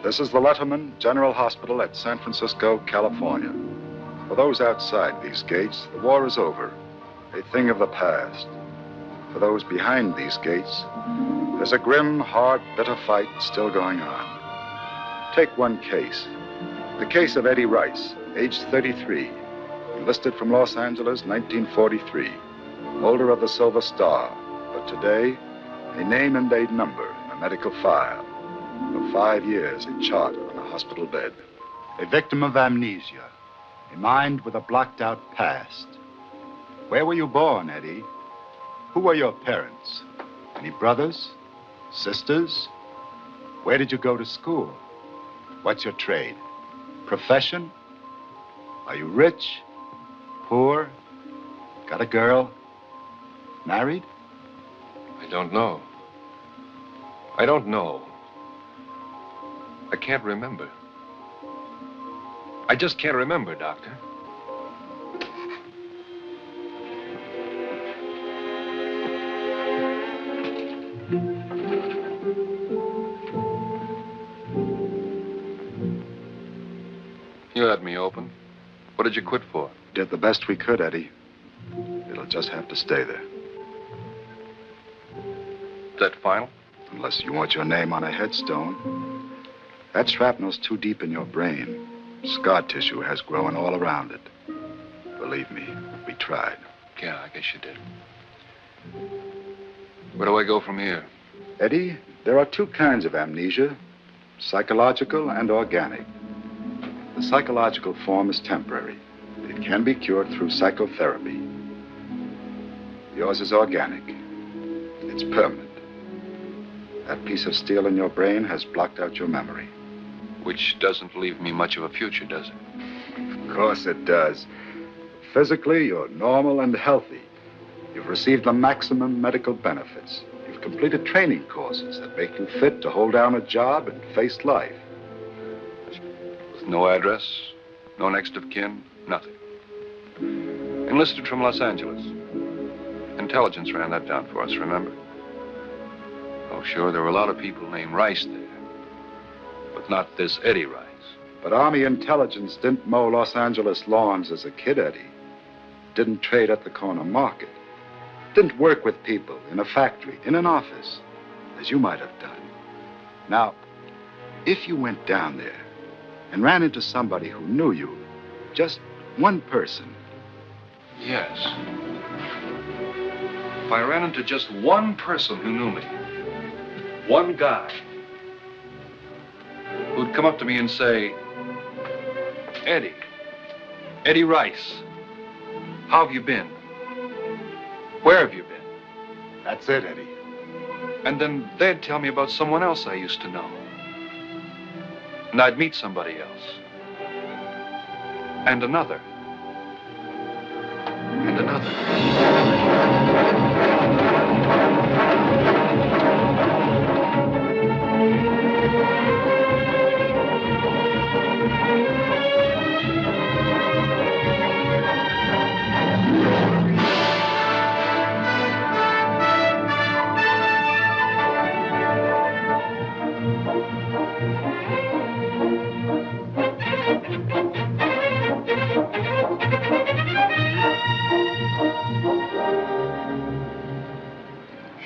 This is the Letterman General Hospital at San Francisco, California. For those outside these gates, the war is over, a thing of the past. For those behind these gates, there's a grim, hard, bitter fight still going on. Take one case, the case of Eddie Rice, aged 33, enlisted from Los Angeles, 1943, holder of the Silver Star, but today, a name and a number in a medical file. For 5 years, a chart on a hospital bed. A victim of amnesia, a mind with a blocked-out past. Where were you born, Eddie? Who were your parents? Any brothers? Sisters? Where did you go to school? What's your trade? Profession? Are you rich? Poor? Got a girl? Married? I don't know. I don't know. I can't remember. I just can't remember, Doctor. You had me open. What did you quit for? Did the best we could, Eddie. It'll just have to stay there. Is that final? Unless you want your name on a headstone. That shrapnel's too deep in your brain. Scar tissue has grown all around it. Believe me, we tried. Yeah, I guess you did. Where do I go from here? Eddie, there are two kinds of amnesia, psychological and organic. The psychological form is temporary. It can be cured through psychotherapy. Yours is organic. It's permanent. That piece of steel in your brain has blocked out your memory. Which doesn't leave me much of a future, does it? Of course it does. Physically, you're normal and healthy. You've received the maximum medical benefits. You've completed training courses that make you fit to hold down a job and face life. With no address, no next of kin, nothing. Enlisted from Los Angeles. Intelligence ran that down for us, remember? Oh, sure, there were a lot of people named Rice there. But not this Eddie Rice. But Army intelligence didn't mow Los Angeles lawns as a kid, Eddie. Didn't trade at the corner market. Didn't work with people in a factory, in an office, as you might have done. Now, if you went down there and ran into somebody who knew you, just one person. Yes. If I ran into just one person who knew me, one guy, who'd come up to me and say, Eddie Rice, how have you been? Where have you been? That's it, Eddie. And then they'd tell me about someone else I used to know. And I'd meet somebody else. And another. And another.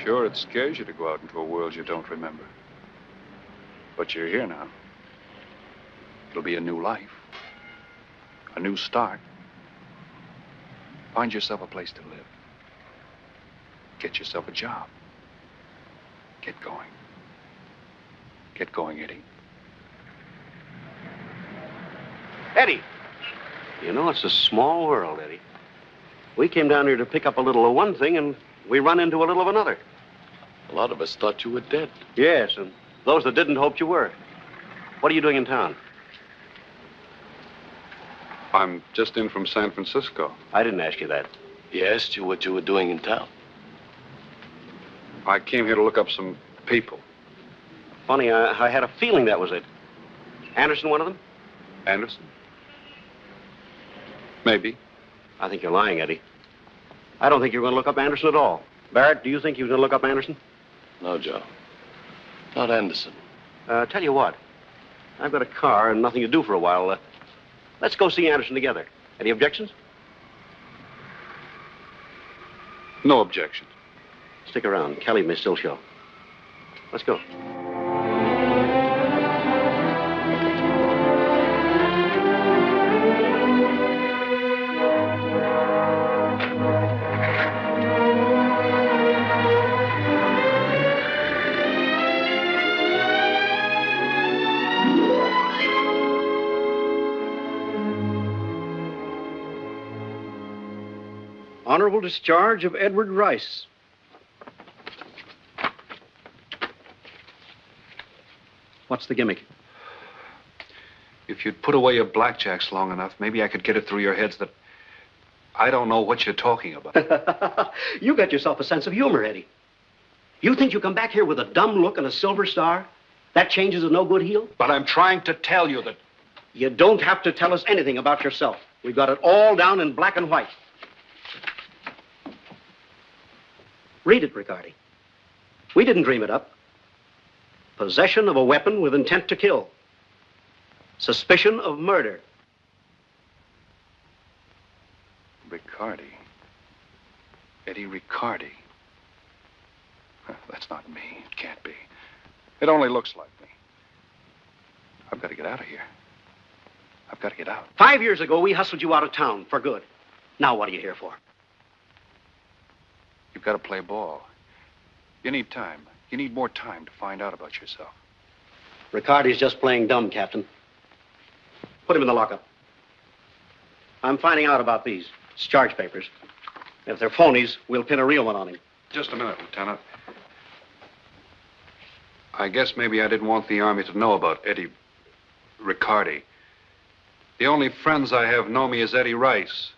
Sure, it scares you to go out into a world you don't remember. But you're here now. It'll be a new life. A new start. Find yourself a place to live. Get yourself a job. Get going. Get going, Eddie. Eddie! You know, it's a small world, Eddie. We came down here to pick up a little of one thing, and we run into a little of another. A lot of us thought you were dead. Yes, and those that didn't hoped you were. What are you doing in town? I'm just in from San Francisco. I didn't ask you that. He asked you what you were doing in town. I came here to look up some people. Funny, I had a feeling that was it. Anderson one of them? Anderson? Maybe. I think you're lying, Eddie. I don't think you're going to look up Anderson at all. Barrett, do you think you're going to look up Anderson? No, Joe. Not Anderson. Tell you what. I've got a car and nothing to do for a while. Let's go see Anderson together. Any objections? No objections. Stick around. Kelly may still show. Let's go. Honorable discharge of Edward Rice. What's the gimmick? If you'd put away your blackjacks long enough, maybe I could get it through your heads that I don't know what you're talking about. You got yourself a sense of humor, Eddie. You think you come back here with a dumb look and a silver star? That changes a no-good heel? But I'm trying to tell you that... You don't have to tell us anything about yourself. We've got it all down in black and white. Read it, Riccardi. We didn't dream it up. Possession of a weapon with intent to kill. Suspicion of murder. Riccardi. Eddie Riccardi. That's not me. It can't be. It only looks like me. I've got to get out of here. I've got to get out. 5 years ago, we hustled you out of town for good. Now what are you here for? You've got to play ball. You need time. You need more time to find out about yourself. Riccardi's just playing dumb, Captain. Put him in the lockup. I'm finding out about these discharge papers. If they're phonies, we'll pin a real one on him. Just a minute, Lieutenant. I guess maybe I didn't want the Army to know about Eddie Riccardi. The only friends I have know me as Eddie Rice.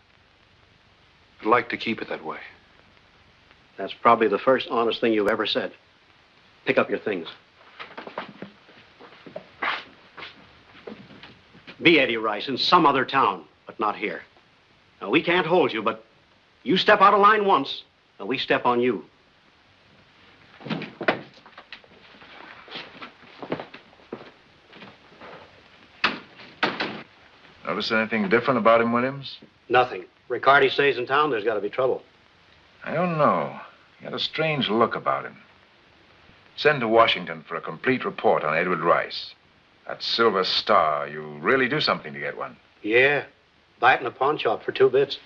I'd like to keep it that way. That's probably the first honest thing you've ever said. Pick up your things. Be Eddie Rice in some other town, but not here. Now, we can't hold you, but you step out of line once, and we step on you. Notice anything different about him, Williams? Nothing. Riccardi stays in town, there's got to be trouble. I don't know. He had a strange look about him. Send to Washington for a complete report on Edward Rice. That silver star, you really do something to get one. Yeah. Buy it in a pawn shop for 2 bits.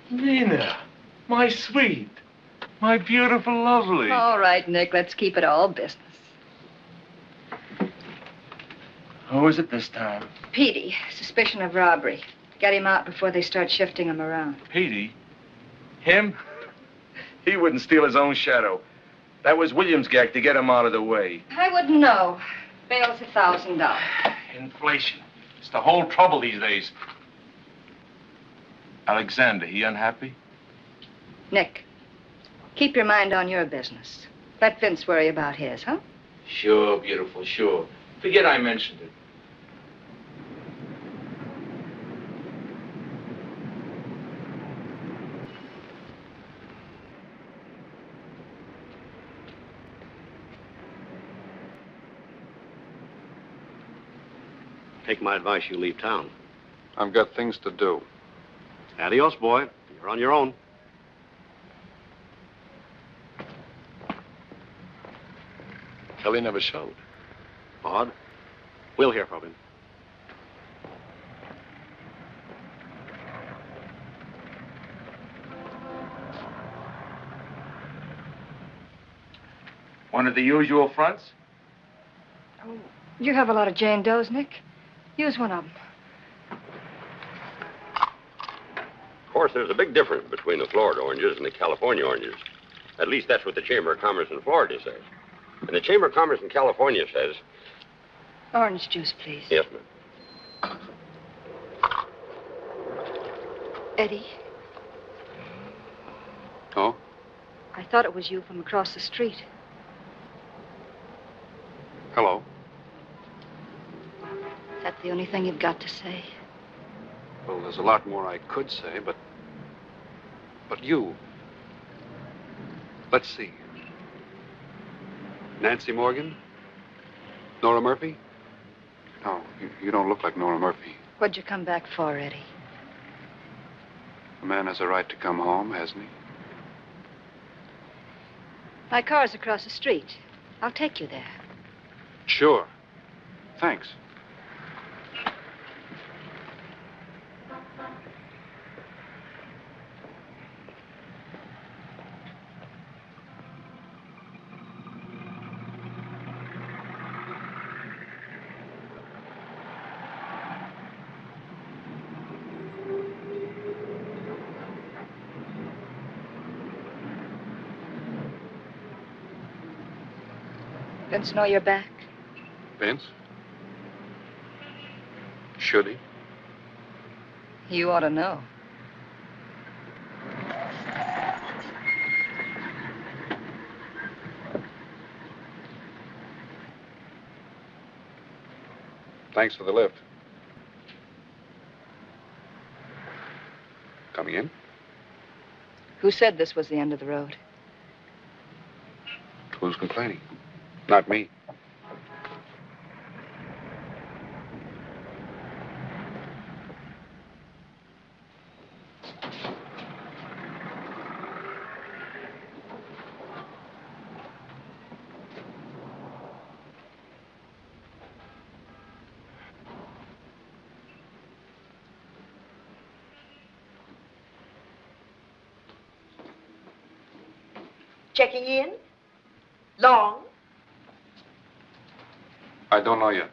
Nina, my sweet, my beautiful lovely. All right, Nick, let's keep it all business. Who is it this time? Petey, suspicion of robbery. Get him out before they start shifting him around. Petey? Him? He wouldn't steal his own shadow. That was Williams' gag to get him out of the way. I wouldn't know. Bail's $1,000. Inflation. It's the whole trouble these days. Alexander, he unhappy? Nick, keep your mind on your business. Let Vince worry about his, huh? Sure, beautiful, sure. Forget I mentioned it. Take my advice, you leave town. I've got things to do. Adios, boy. You're on your own. Kelly never showed. Odd. We'll hear from him. One of the usual fronts? Oh, you have a lot of Jane Does, Nick. Use one of them. Of course, there's a big difference between the Florida oranges and the California oranges. At least that's what the Chamber of Commerce in Florida says. And the Chamber of Commerce in California says... Orange juice, please. Yes, ma'am. Eddie, Oh? I thought it was you from across the street. Hello. Is that the only thing you've got to say? Well, there's a lot more I could say, but you. Let's see. Nancy Morgan? Nora Murphy? No, you don't look like Nora Murphy. What'd you come back for, Eddie? A man has a right to come home, hasn't he? My car's across the street. I'll take you there. Sure. Thanks. Vince know you're back? Vince? Should he? You ought to know. Thanks for the lift. Coming in? Who said this was the end of the road? Who's complaining? Not me. Checking in? Long? I don't know yet.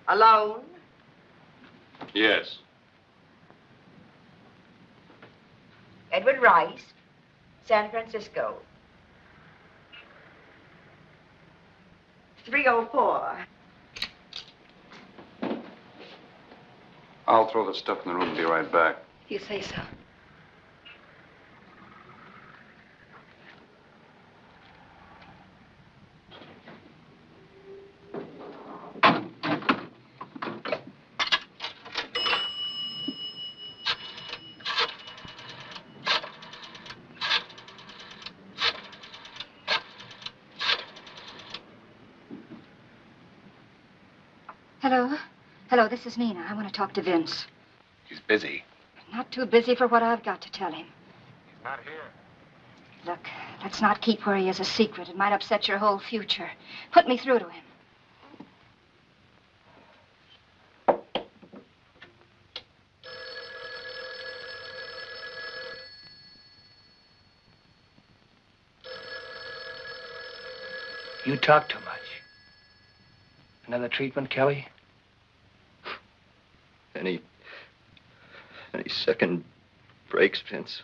Alone? Yes. Edward Rice, San Francisco. 304. I'll throw the stuff in the room and be right back. You say so. Hello? Hello, this is Nina. I want to talk to Vince. He's busy. Not too busy for what I've got to tell him. He's not here. Look, let's not keep where he is a secret. It might upset your whole future. Put me through to him. You talk too much. Another treatment, Kelly? Any second breaks, Vince?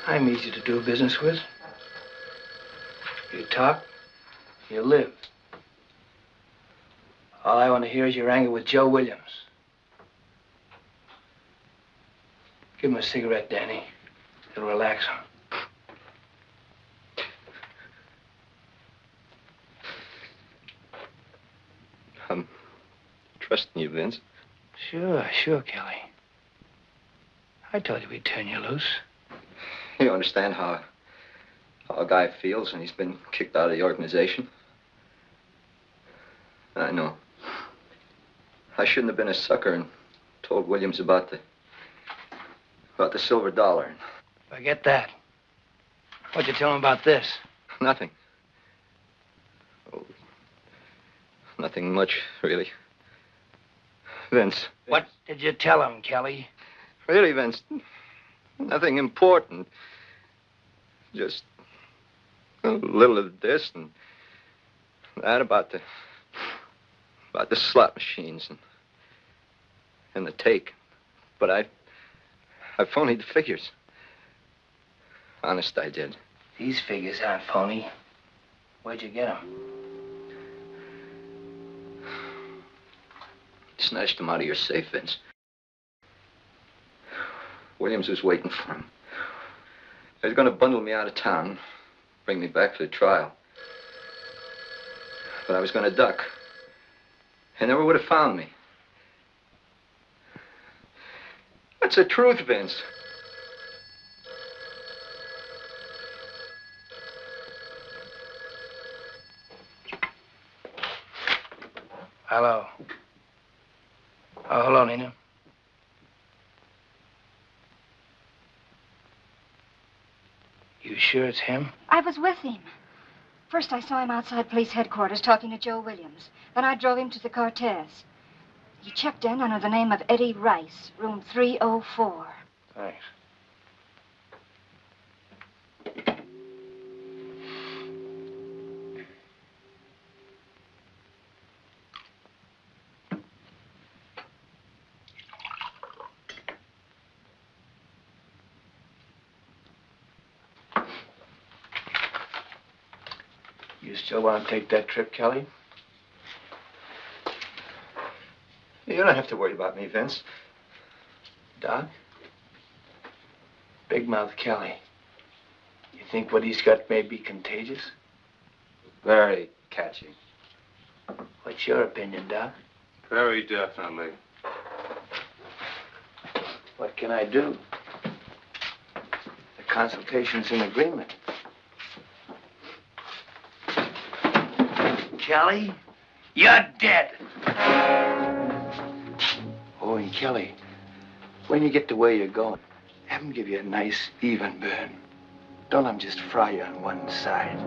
I'm easy to do business with. You talk, you live. All I want to hear is your anger with Joe Williams. Give him a cigarette, Danny. It'll relax him. I'm trusting you, Vince. Sure, Kelly. I told you we'd turn you loose. You understand how a guy feels when he's been kicked out of the organization? I know. I shouldn't have been a sucker and told Williams about the silver dollar. Forget that. What'd you tell him about this? Nothing. Oh, nothing much, really. Vince. What did you tell him, Kelly? Really, Vince, nothing important. Just a little of this and that about the slot machines and the take. But I phonied the figures. Honest, I did. These figures aren't phony. Where'd you get them? Snatched them out of your safe, Vince. Williams was waiting for him. He was going to bundle me out of town, bring me back for the trial. But I was going to duck. They never would have found me. That's the truth, Vince. Hello. Oh, hello, Nina. You sure it's him? I was with him. First, I saw him outside police headquarters talking to Joe Williams. Then I drove him to the Cortez. He checked in under the name of Eddie Rice, room 304. Thanks. You still want to take that trip, Kelly? You don't have to worry about me, Vince. Doc? Big Mouth Kelly. You think what he's got may be contagious? Very catchy. What's your opinion, Doc? Very definitely. What can I do? The consultation's in agreement. Kelly, you're dead. Oh, and Kelly, when you get to where you're going, have him give you a nice, even burn. Don't let him just fry you on one side.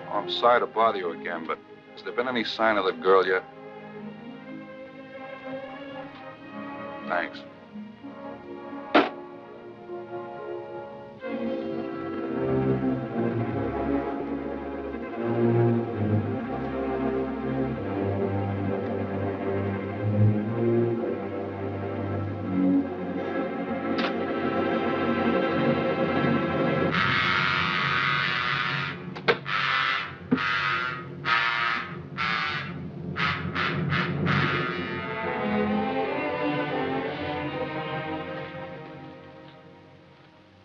I'm sorry to bother you again, but has there been any sign of the girl yet? Thanks.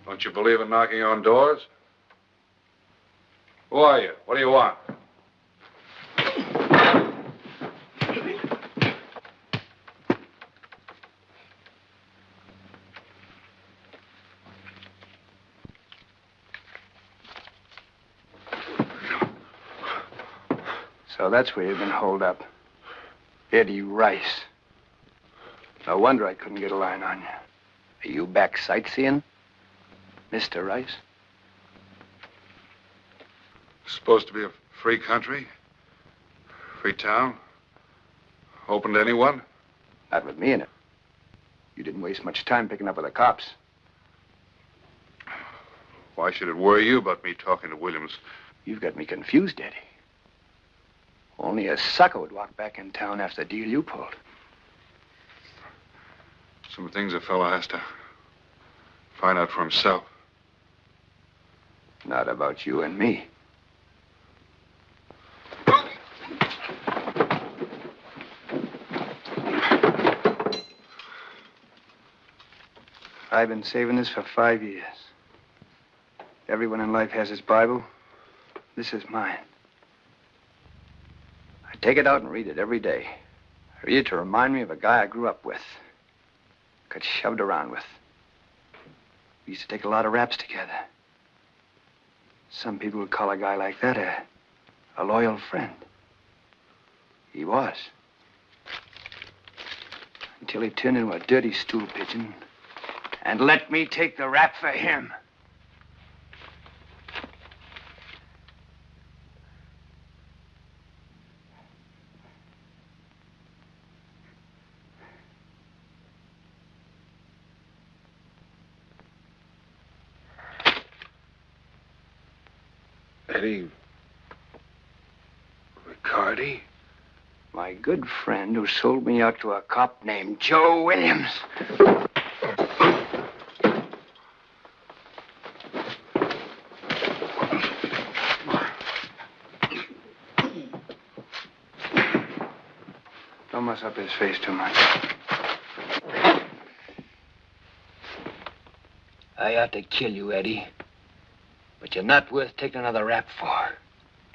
Don't you believe in knocking on doors? Who are you? What do you want? So that's where you've been holed up. Eddie Rice. No wonder I couldn't get a line on you. Are you back sightseeing, Mr. Rice? Supposed to be a free country? Free town? Open to anyone? Not with me in it. You didn't waste much time picking up with the cops. Why should it worry you about me talking to Williams? You've got me confused, Eddie. Only a sucker would walk back in town after the deal you pulled. Some things a fellow has to find out for himself. Not about you and me. I've been saving this for 5 years. Everyone in life has his Bible. This is mine. I take it out and read it every day. I read it to remind me of a guy I grew up with. Got shoved around with. We used to take a lot of raps together. Some people would call a guy like that a loyal friend. He was. Until he turned into a dirty stool pigeon and let me take the rap for him. Eddie Riccardi? My good friend who sold me out to a cop named Joe Williams. Don't mess up his face too much. I ought to kill you, Eddie. But you're not worth taking another rap for.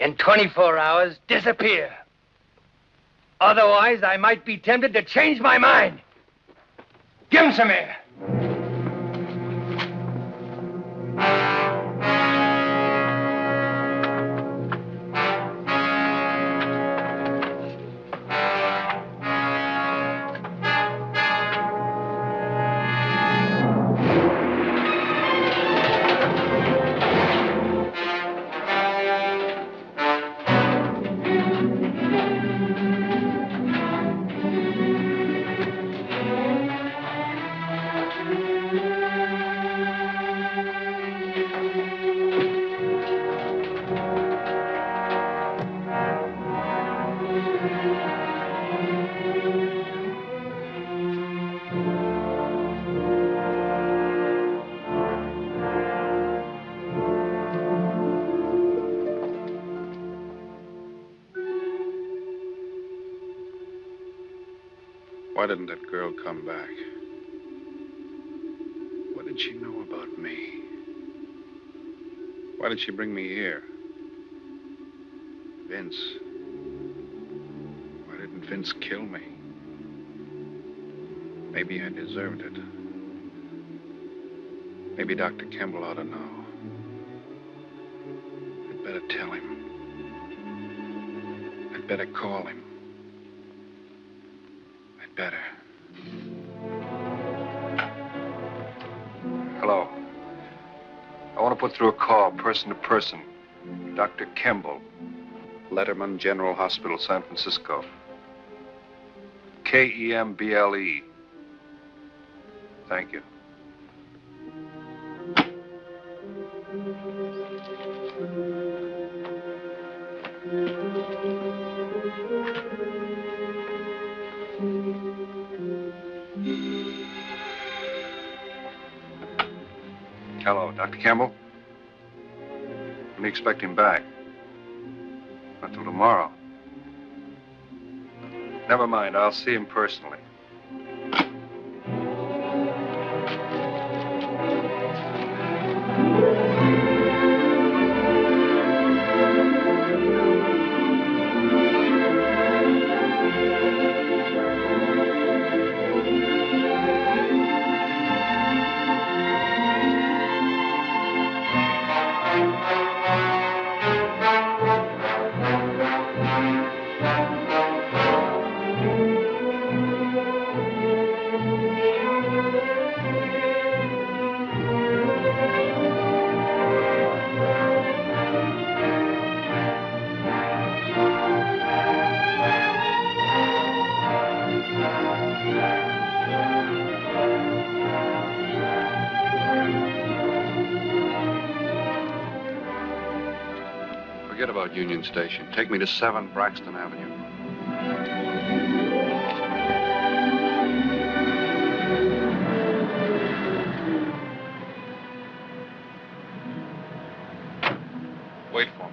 In 24 hours, disappear. Otherwise, I might be tempted to change my mind. Give him some air. Why didn't that girl come back? What did she know about me? Why did she bring me here? Vince. Why didn't Vince kill me? Maybe I deserved it. Maybe Dr. Kimball ought to know. I'd better tell him. I'd better call him. I'd better. Hello. I want to put through a call, person to person. Dr. Kimball. Letterman General Hospital, San Francisco. Kemble. Thank you. Hello, Dr. Campbell. When do you expect him back? Not till tomorrow. Never mind, I'll see him personally. Forget about Union Station. Take me to 7 Braxton Avenue. Wait for me.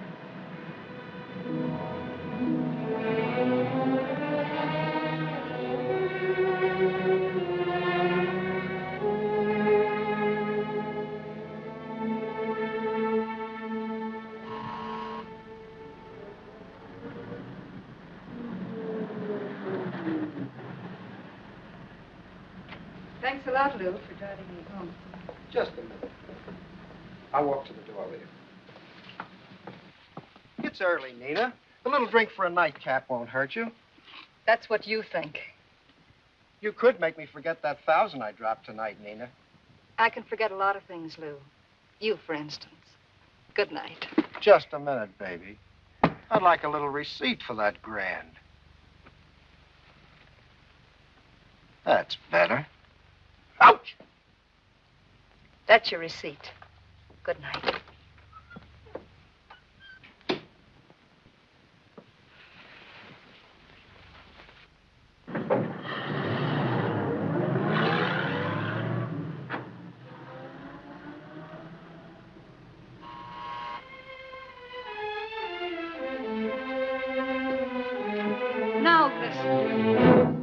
Thanks a lot, Lou, for driving me home. Just a minute. I'll walk to the door with you. It's early, Nina. A little drink for a nightcap won't hurt you. That's what you think. You could make me forget that 1,000 I dropped tonight, Nina. I can forget a lot of things, Lou. You, for instance. Good night. Just a minute, baby. I'd like a little receipt for that grand. That's better. Ouch! That's your receipt. Good night. Vince.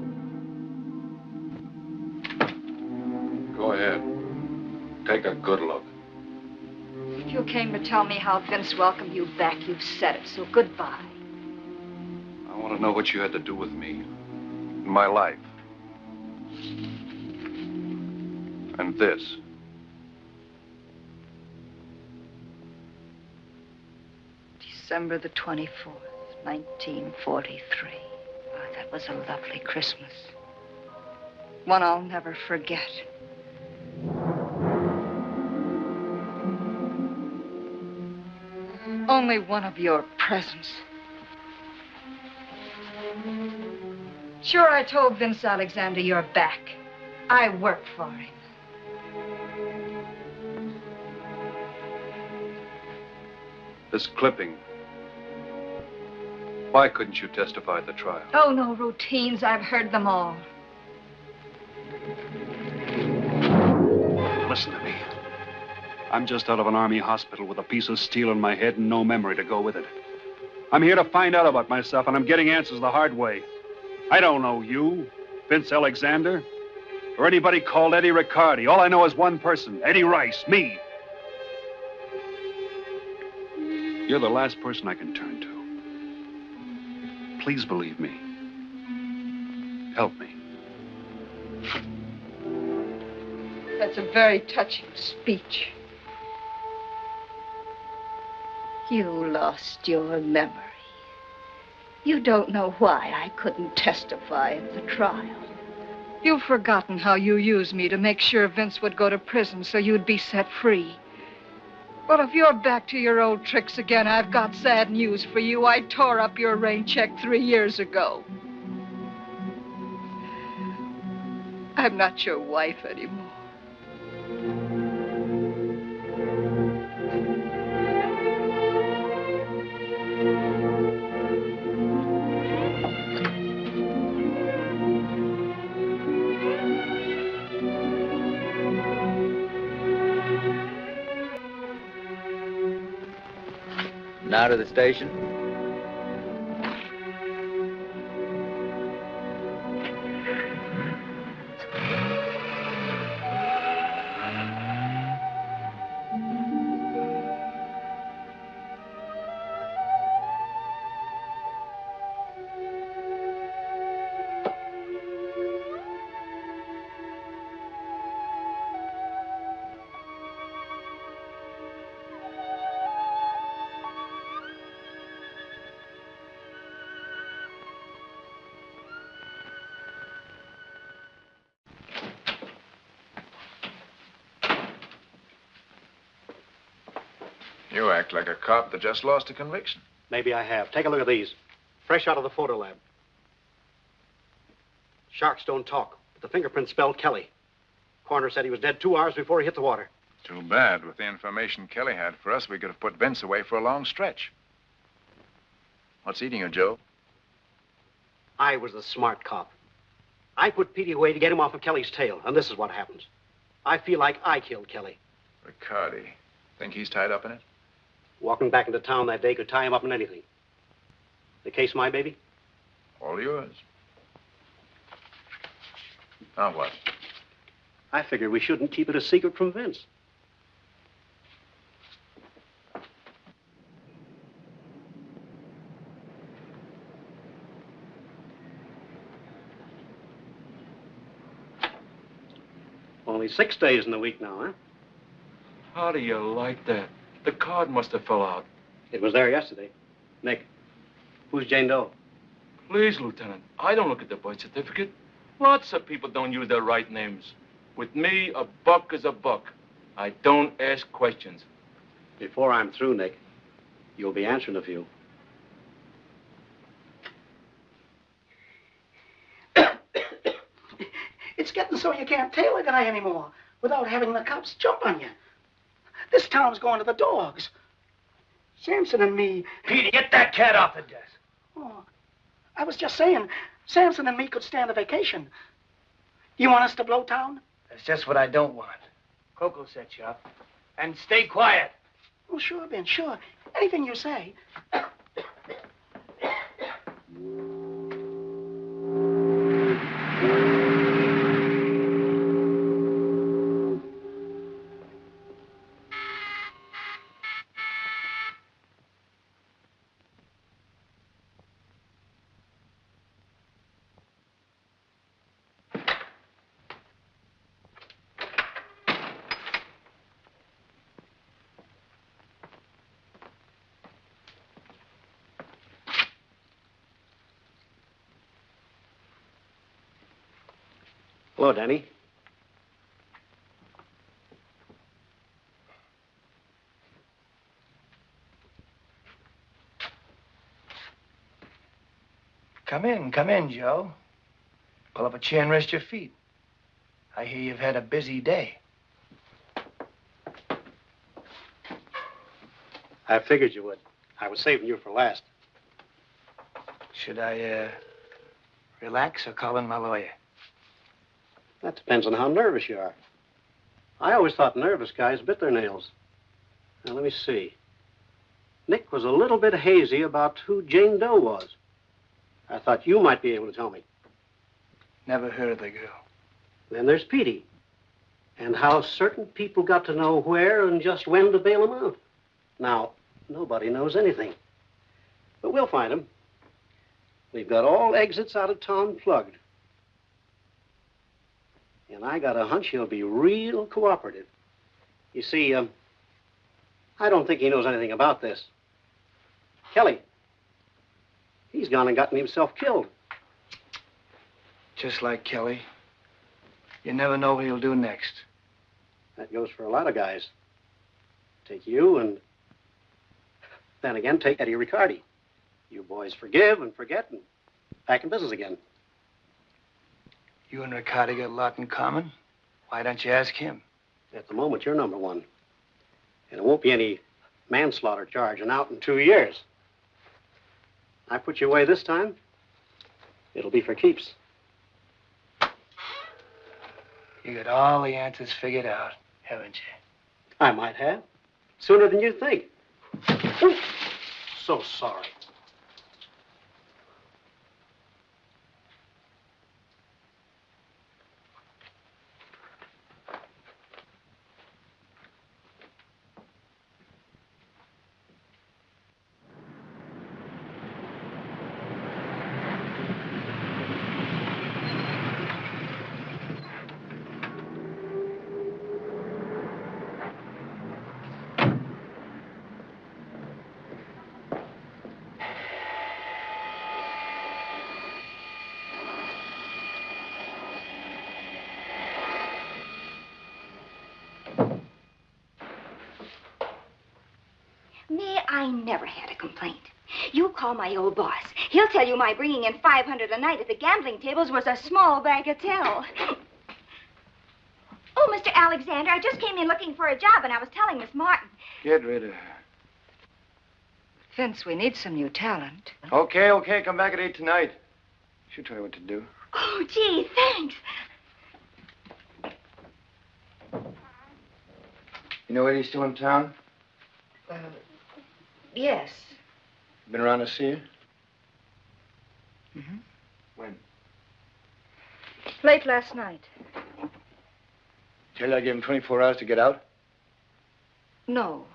Go ahead. Take a good look. If you came to tell me how Vince welcomed you back, you've said it, so goodbye. I want to know what you had to do with me, in my life. And this. December the 24th, 1943. Oh, that was a lovely Christmas. One I'll never forget. Only one of your presents. Sure, I told Vince Alexander you're back. I worked for him. This clipping. Why couldn't you testify at the trial? Oh, no routines. I've heard them all. Listen to me. I'm just out of an army hospital with a piece of steel in my head and no memory to go with it. I'm here to find out about myself, and I'm getting answers the hard way. I don't know you, Vince Alexander, or anybody called Eddie Riccardi. All I know is one person, Eddie Rice, me. You're the last person I can turn to. Please believe me. Help me. That's a very touching speech. You lost your memory. You don't know why I couldn't testify at the trial. You've forgotten how you used me to make sure Vince would go to prison so you'd be set free. Well, if you're back to your old tricks again, I've got sad news for you. I tore up your rain check 3 years ago. I'm not your wife anymore. Now to the station. You act like a cop that just lost a conviction. Maybe I have. Take a look at these. Fresh out of the photo lab. Sharks don't talk, but the fingerprints spelled Kelly. Coroner said he was dead 2 hours before he hit the water. Too bad. With the information Kelly had for us, we could have put Vince away for a long stretch. What's eating you, Joe? I was the smart cop. I put Petey away to get him off of Kelly's tail, and this is what happens. I feel like I killed Kelly. Riccardi. Think he's tied up in it? Walking back into town that day could tie him up in anything. The case, my baby? All yours. Now what? I figured we shouldn't keep it a secret from Vince. Only 6 days in the week now, huh? How do you like that? The card must have fell out. It was there yesterday. Nick, who's Jane Doe? Please, Lieutenant, I don't look at the birth certificate. Lots of people don't use their right names. With me, a buck is a buck. I don't ask questions. Before I'm through, Nick, you'll be answering a few. It's getting so you can't tail a guy anymore without having the cops jump on you. This town's going to the dogs. Samson and me... Petey, get that cat off the desk. Oh, I was just saying, Samson and me could stand a vacation. You want us to blow town? That's just what I don't want. Coco set you up. And stay quiet. Oh, sure, Ben, sure. Anything you say. Hello, Danny. Come in, Joe. Pull up a chair and rest your feet. I hear you've had a busy day. I figured you would. I was saving you for last. Should I, relax or call in my lawyer? That depends on how nervous you are. I always thought nervous guys bit their nails. Now, let me see. Nick was a little bit hazy about who Jane Doe was. I thought you might be able to tell me. Never heard of the girl. Then there's Petey. And how certain people got to know where and just when to bail him out. Now, nobody knows anything. But we'll find him. We've got all exits out of town plugged. And I got a hunch he'll be real cooperative. You see, I don't think he knows anything about this. Kelly, he's gone and gotten himself killed. Just like Kelly. You never know what he'll do next. That goes for a lot of guys. Take you and then again take Eddie Riccardi. You boys forgive and forget and back in business again. You and Riccardi got a lot in common. Why don't you ask him? At the moment, you're number one. And it won't be any manslaughter charge and out in 2 years. I put you away this time, it'll be for keeps. You got all the answers figured out, haven't you? I might have. Sooner than you think. Ooh, so sorry. I never had a complaint. You call my old boss. He'll tell you my bringing in $500 a night at the gambling tables was a small bagatelle. Oh, Mr. Alexander, I just came in looking for a job, and I was telling Miss Martin. Get rid of her. Vince, we need some new talent. Okay. Come back at 8 tonight. She'll tell you what to do. Oh, gee, thanks. You know Eddie's still in town? Yes. Been around to see her? Mm-hmm. When? Late last night. Tell you I gave him 24 hours to get out? No.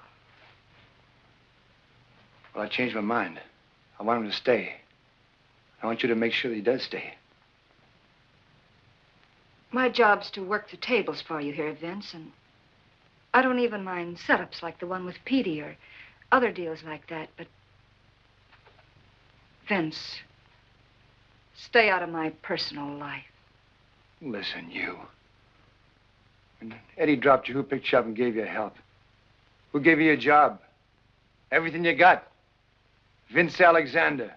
Well, I changed my mind. I want him to stay. I want you to make sure that he does stay. My job's to work the tables for you here, Vince, and I don't even mind setups like the one with Petey or other deals like that, but Vince, stay out of my personal life. Listen, you. When Eddie dropped you, who picked you up and gave you help? Who gave you a job? Everything you got. Vince Alexander.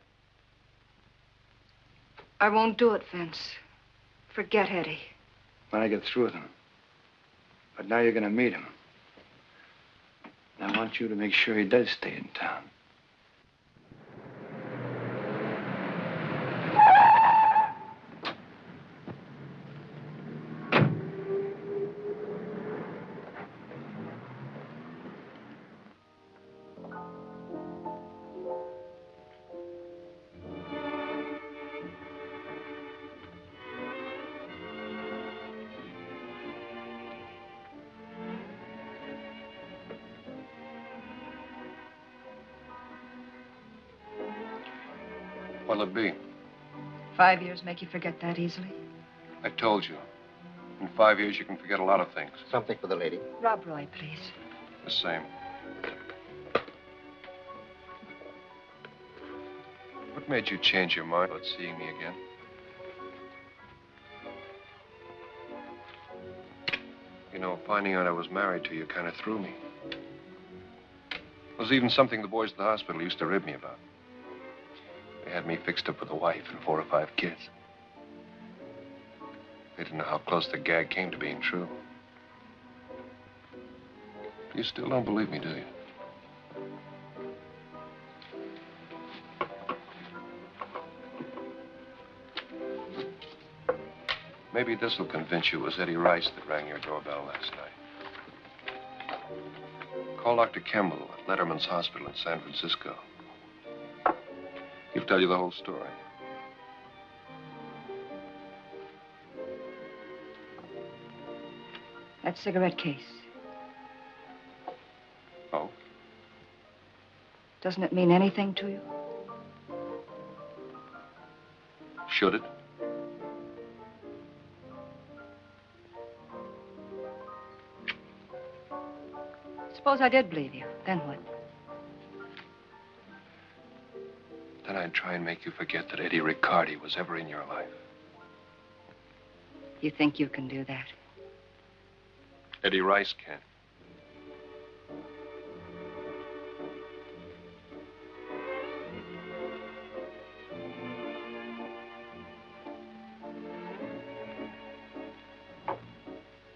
I won't do it, Vince. Forget Eddie. When I get through with him. But now you're gonna meet him. And I want you to make sure he does stay in town. What'll it be? 5 years make you forget that easily? I told you. In 5 years, you can forget a lot of things. Something for the lady. Rob Roy, please. The same. What made you change your mind about seeing me again? You know, finding out I was married to you kind of threw me. It was even something the boys at the hospital used to rib me about. They had me fixed up with a wife and 4 or 5 kids. They didn't know how close the gag came to being true. You still don't believe me, do you? Maybe this will convince you it was Eddie Rice that rang your doorbell last night. Call Dr. Kemble at Letterman's Hospital in San Francisco. He'll tell you the whole story. That cigarette case. Oh? Doesn't it mean anything to you? Should it? Suppose I did believe you. Then what? Then I'd try and make you forget that Eddie Riccardi was ever in your life. You think you can do that? Eddie Rice can.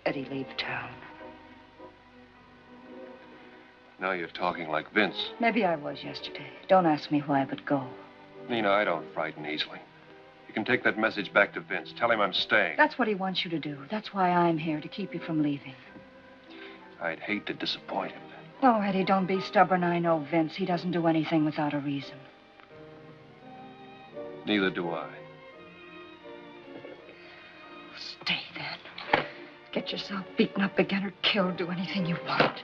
Eddie, leave town. Now you're talking like Vince. Maybe I was yesterday. Don't ask me why, but go. Nina, I don't frighten easily. You can take that message back to Vince. Tell him I'm staying. That's what he wants you to do. That's why I'm here, to keep you from leaving. I'd hate to disappoint him. Oh, Eddie, don't be stubborn. I know Vince. He doesn't do anything without a reason. Neither do I. Stay, then. Get yourself beaten up again or killed. Do anything you want.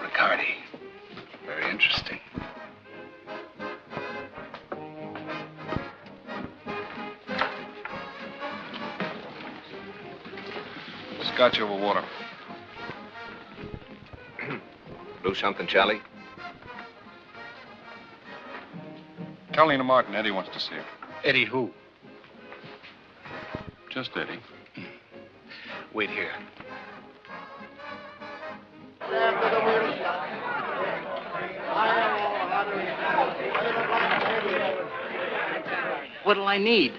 Riccardi. Very interesting. Scotch over water. Do something, Charlie? Tell Nina Martin Eddie wants to see her. Eddie who? Just Eddie. Wait here. What'll I need?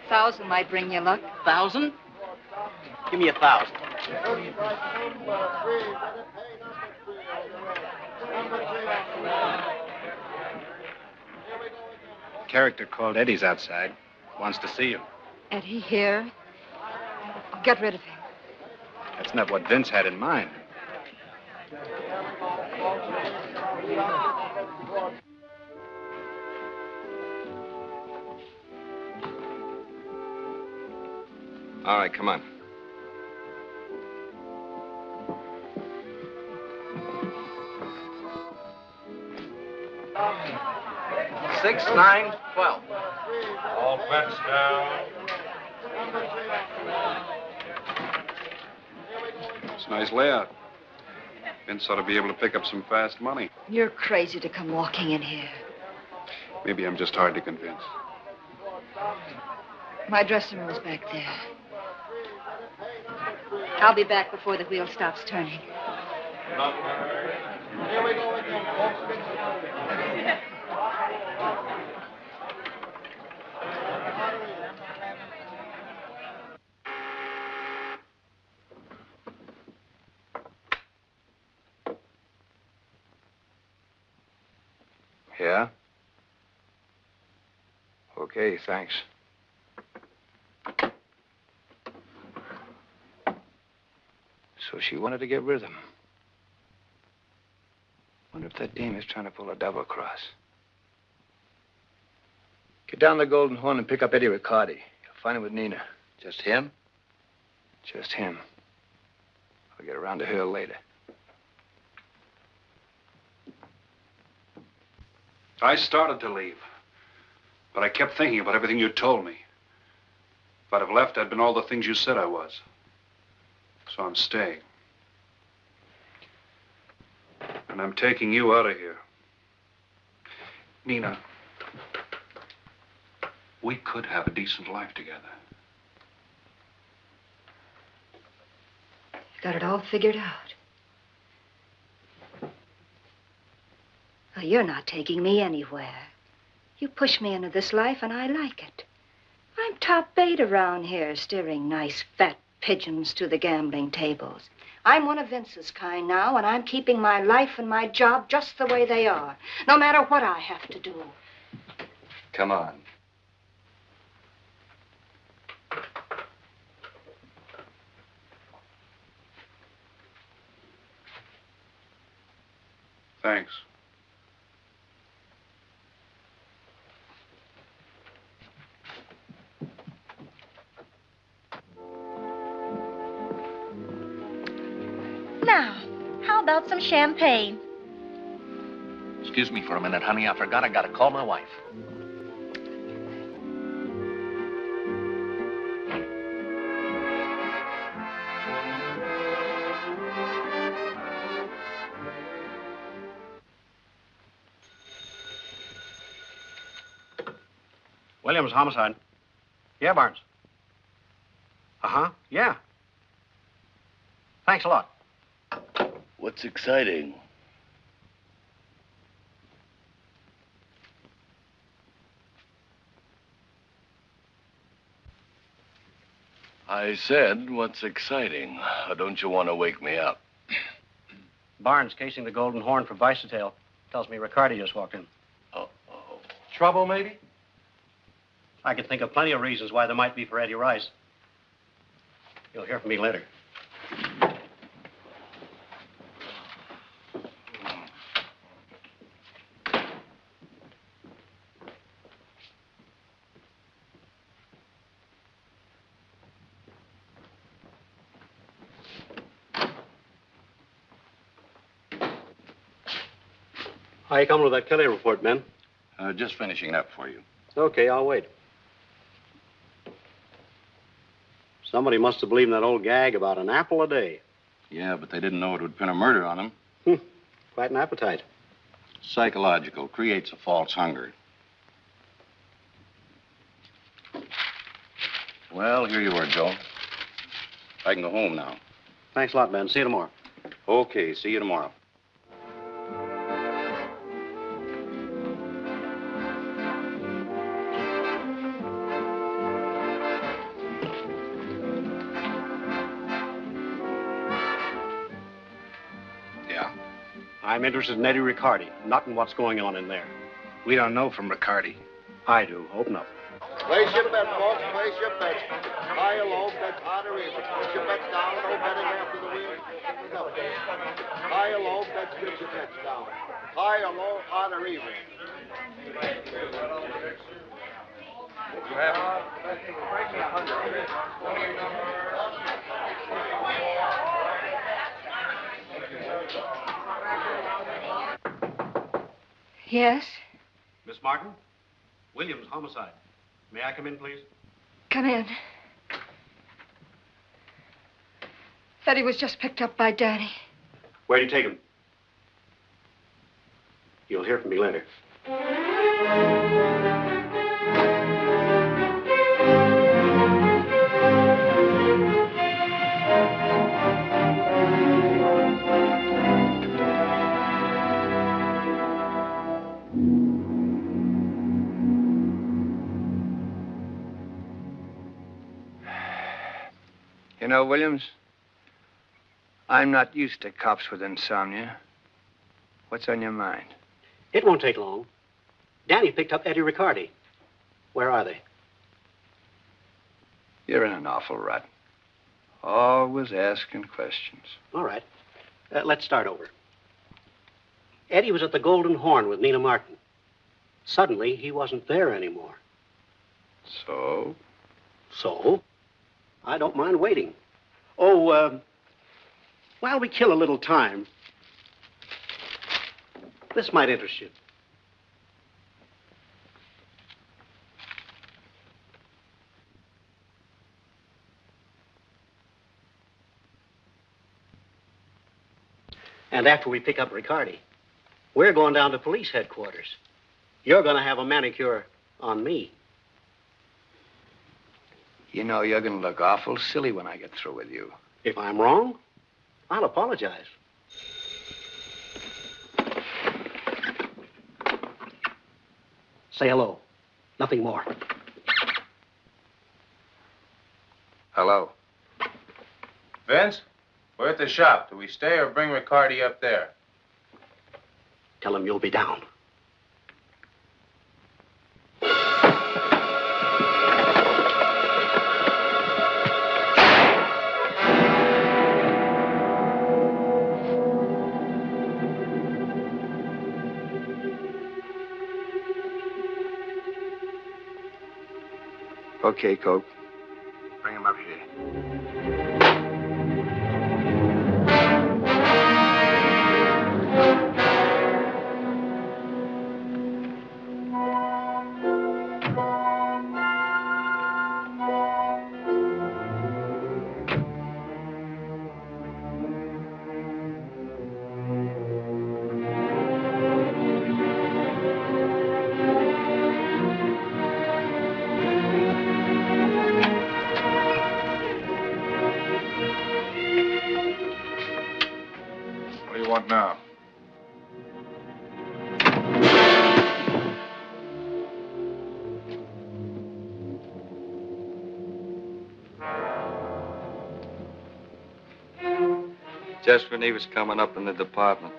1,000 might bring you luck. 1,000? Give me 1,000. Character called Eddie's outside. Wants to see you. Eddie here? Get rid of him. That's not what Vince had in mind. All right, come on. Six, 9, 12. All bets down. It's a nice layout. Vince ought to be able to pick up some fast money. You're crazy to come walking in here. Maybe I'm just hard to convince. My dressing room's back there. I'll be back before the wheel stops turning. Here we go again, folks. Yeah? Okay, thanks. So she wanted to get rid of him. Wonder if that dame is trying to pull a double cross. Get down the Golden Horn and pick up Eddie Riccardi. You'll find him with Nina. Just him? Just him. I'll get around to her later. I started to leave, but I kept thinking about everything you told me. If I'd have left, I'd been all the things you said I was. So I'm staying. And I'm taking you out of here. Nina, we could have a decent life together. You got it all figured out. Well, you're not taking me anywhere. You pushed me into this life, and I like it. I'm top bait around here, steering nice, fat pigeons to the gambling tables. I'm one of Vince's kind now, and I'm keeping my life and my job just the way they are, no matter what I have to do. Come on. Thanks. Now, how about some champagne? Excuse me for a minute, honey. I forgot I gotta call my wife. Williams, homicide. Yeah, Barnes. Uh-huh, yeah. Thanks a lot. What's exciting? I said, what's exciting? Don't you want to wake me up? Barnes casing the Golden Horn for Vicetail. Tells me Riccardi just walked in. Uh-oh. Trouble, maybe? I could think of plenty of reasons why there might be for Eddie Rice. You'll hear from me later. How you coming with that Kelly report, Ben? Just finishing up for you. Okay, I'll wait. Somebody must have believed in that old gag about an apple a day. Yeah, but they didn't know it would pin a murder on them. Quite an appetite. Psychological, creates a false hunger. Well, here you are, Joe. I can go home now. Thanks a lot, Ben. See you tomorrow. Okay, see you tomorrow. I'm interested in Eddie Riccardi, not in what's going on in there. We don't know from Riccardi. I do. Open up. Place your bet, folks. Place your bets. High or low, bets hard or even. Put your bets down. No betting after the wheel. High or low, bets put your bets down. High or low, hard or even. You have it. Yes? Miss Martin? Williams, homicide. May I come in, please? Come in. Eddie was just picked up by Danny. Where'd you take him? You'll hear from me later. You know, Williams, I'm not used to cops with insomnia. What's on your mind? It won't take long. Danny picked up Eddie Riccardi. Where are they? You're in an awful rut. Always asking questions. All right. Let's start over. Eddie was at the Golden Horn with Nina Martin. Suddenly, he wasn't there anymore. So? So? I don't mind waiting. Oh, while we kill a little time, this might interest you. And after we pick up Riccardi, we're going down to police headquarters. You're going to have a manicure on me. You know, you're going to look awful silly when I get through with you. If I'm wrong, I'll apologize. Say hello. Nothing more. Hello. Vince, we're at the shop. Do we stay or bring Riccardi up there? Tell him you'll be down. Okay, Coke. Bring him up here. What do you want now? Just when he was coming up in the department.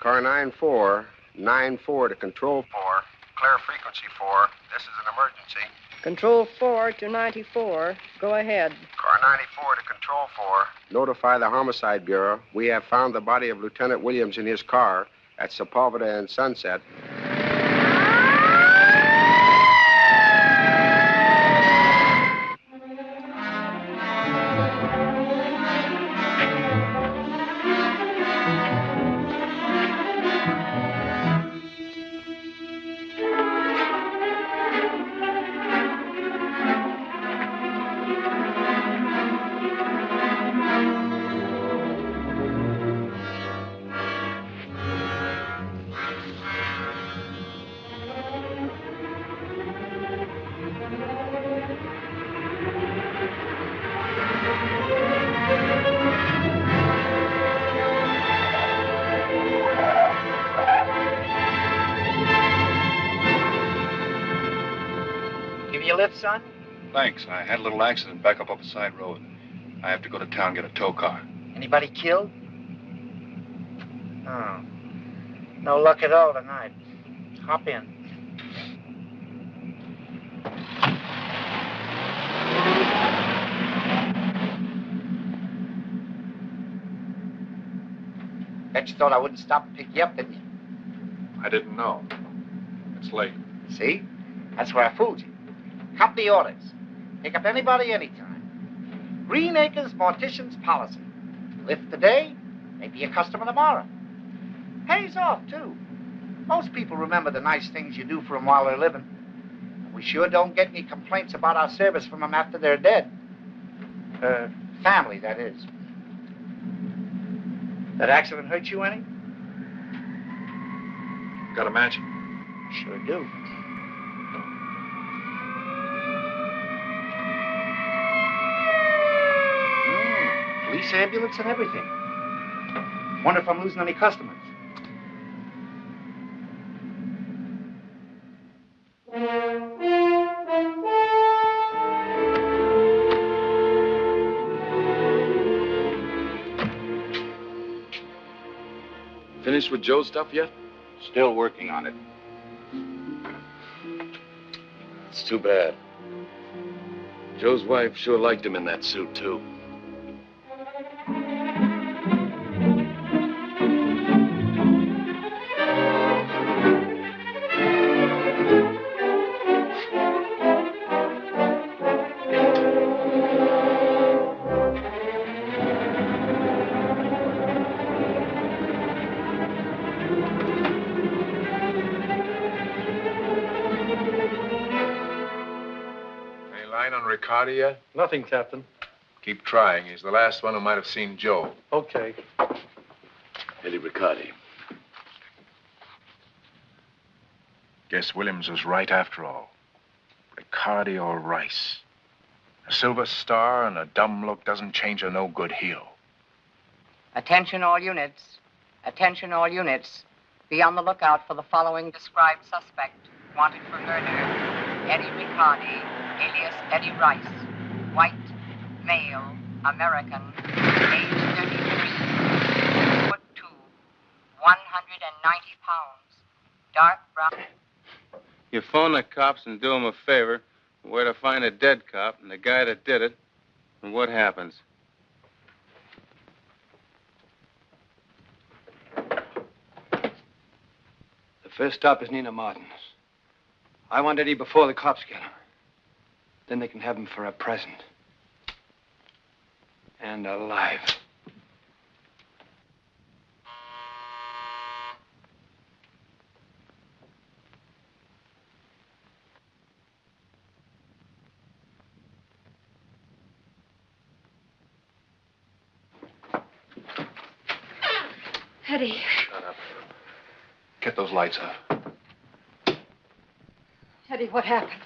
Car 9494 to Control 4. Clear frequency 4. This is an emergency. Control 4 to 94. Go ahead. Car 94 to Control 4. Notify the Homicide Bureau. We have found the body of Lieutenant Williams in his car at Sepulveda and Sunset. me a lift, son? Thanks. I had a little accident back up a side road. I have to go to town and get a tow car. Anybody killed? Oh. No luck at all tonight. Hop in. Bet you thought I wouldn't stop and pick you up, didn't you? I didn't know. It's late. See? That's where I fooled you. Company orders. Pick up anybody anytime. Green Acres Mortician's policy. Lift today, maybe a customer tomorrow. Pays off, too. Most people remember the nice things you do for them while they're living. We sure don't get any complaints about our service from them after they're dead. Family, that is. That accident hurt you any? Got a match? Sure do. Police ambulance and everything. Wonder if I'm losing any customers. Finished with Joe's stuff yet? Still working on it. It's too bad. Joe's wife sure liked him in that suit, too. Ricardo yet? Nothing, Captain. Keep trying. He's the last one who might have seen Joe. Okay. Eddie Riccardi. Guess Williams was right after all. Riccardi or Rice. A silver star and a dumb look doesn't change a no-good heel. Attention all units. Attention all units. Be on the lookout for the following described suspect. Wanted for murder. Eddie Riccardi, alias Eddie Rice. White, male, American, age 33, 6'2", 190 pounds, dark brown. You phone the cops and do them a favor, where to find a dead cop and the guy that did it, and what happens? The first stop is Nina Martin's. I want Eddie before the cops get him. Then they can have him for a present. And alive. Eddie. Shut up. Get those lights out. Eddie, what happened?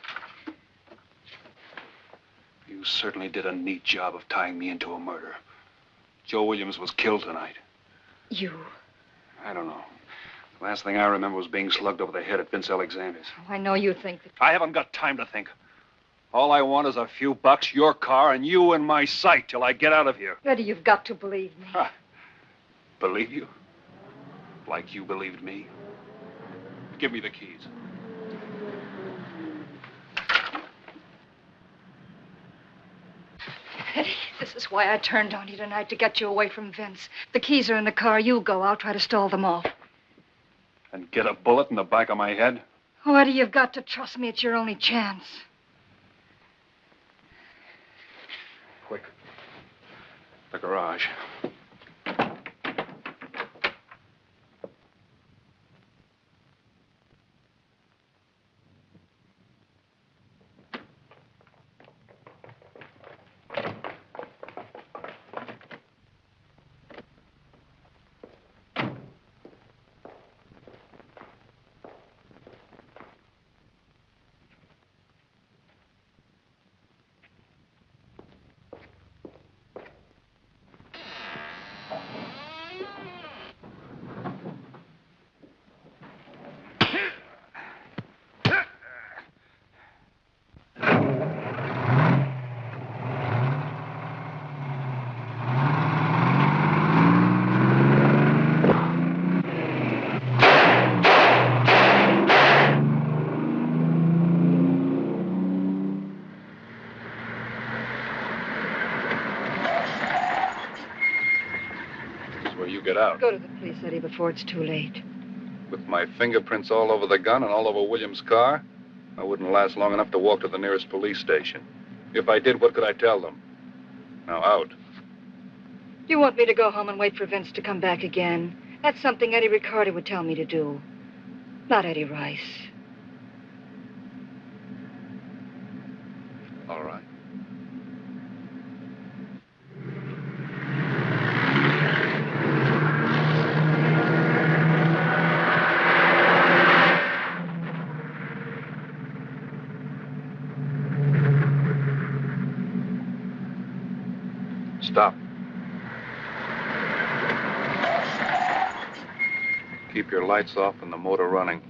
You certainly did a neat job of tying me into a murder. Joe Williams was killed tonight. You? I don't know. The last thing I remember was being slugged over the head at Vince Alexander's. Oh, I know you think that... I haven't got time to think. All I want is a few bucks, your car, and you in my sight till I get out of here. Eddie, you've got to believe me. Huh. Believe you? Like you believed me? Give me the keys. Eddie, this is why I turned on you tonight, to get you away from Vince. The keys are in the car. You go. I'll try to stall them off. And get a bullet in the back of my head? Oh, Eddie, you've got to trust me. It's your only chance. Quick. The garage. out. Go to the police, Eddie, before it's too late. With my fingerprints all over the gun and all over William's car, I wouldn't last long enough to walk to the nearest police station. If I did, what could I tell them? Now, out. You want me to go home and wait for Vince to come back again? That's something Eddie Ricardo would tell me to do. Not Eddie Rice. All right. Stop. Keep your lights off and the motor running.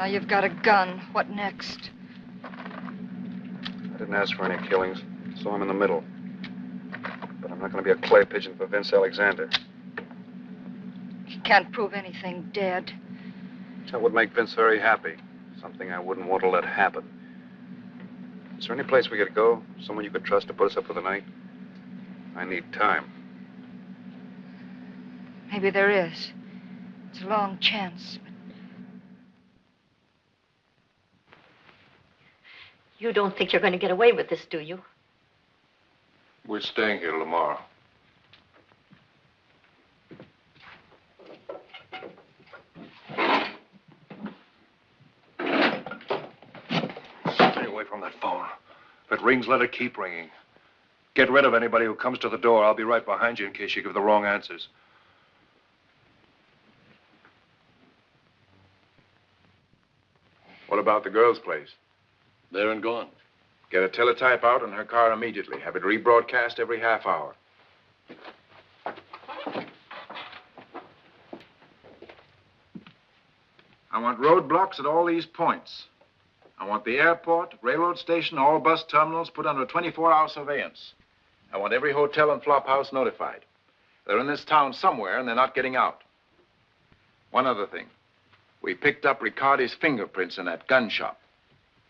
Now you've got a gun. What next? I didn't ask for any killings, so I'm in the middle. But I'm not going to be a clay pigeon for Vince Alexander. He can't prove anything dead. That would make Vince very happy. Something I wouldn't want to let happen. Is there any place we could go? Someone you could trust to put us up for the night? I need time. Maybe there is. It's a long chance. You don't think you're going to get away with this, do you? We're staying here tomorrow. Stay away from that phone. If it rings, let it keep ringing. Get rid of anybody who comes to the door. I'll be right behind you in case you give the wrong answers. What about the girl's place? There and gone. Get a teletype out in her car immediately. Have it rebroadcast every half hour. I want roadblocks at all these points. I want the airport, railroad station, all bus terminals put under 24-hour surveillance. I want every hotel and flop house notified. They're in this town somewhere and they're not getting out. One other thing. We picked up Riccardi's fingerprints in that gun shop.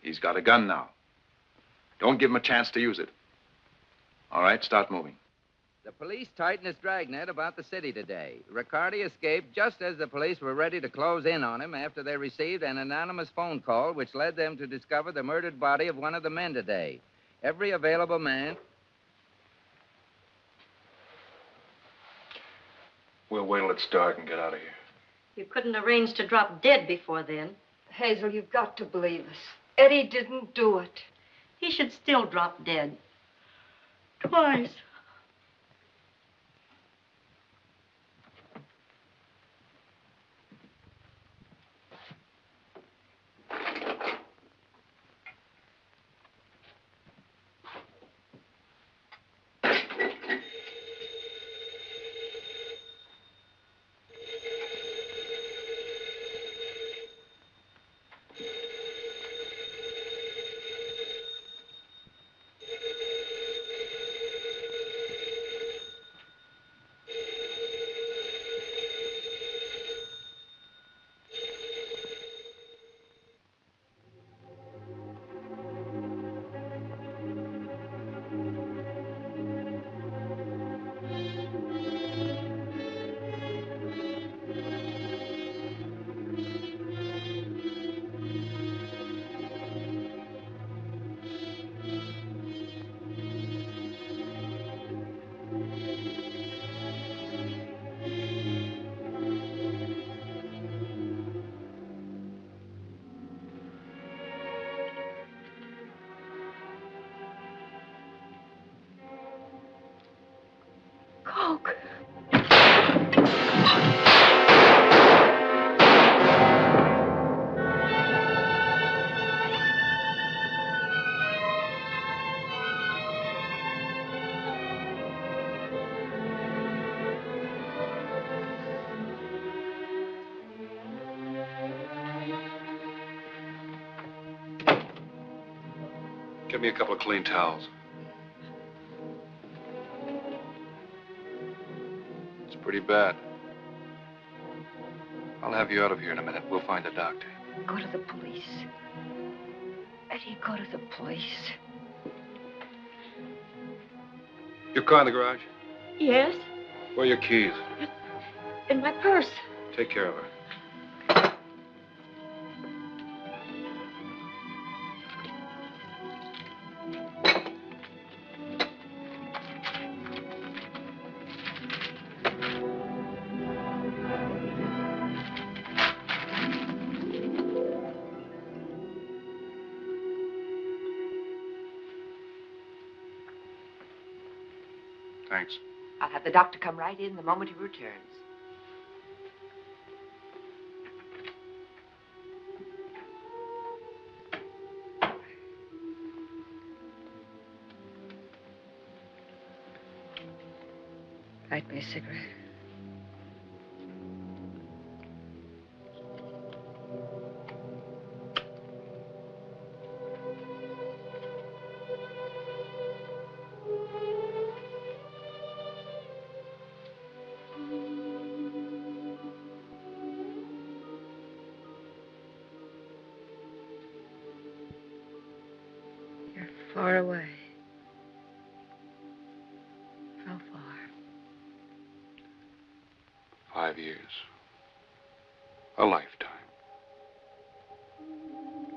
He's got a gun now. Don't give him a chance to use it. All right, start moving. The police tightened his dragnet about the city today. Riccardi escaped just as the police were ready to close in on him after they received an anonymous phone call which led them to discover the murdered body of one of the men today. Every available man... We'll wait till it's dark and get out of here. You couldn't arrange to drop dead before then. Hazel, you've got to believe us. Eddie didn't do it. He should still drop dead. Twice. Give me a couple of clean towels. It's pretty bad. I'll have you out of here in a minute. We'll find a doctor. Go to the police. Eddie, go to the police. Your car in the garage? Yes, Where are your keys? in my purse. Take care of her. Thanks. I'll have the doctor come right in the moment he returns. Light me a cigarette. You're far away. How far? 5 years. A lifetime.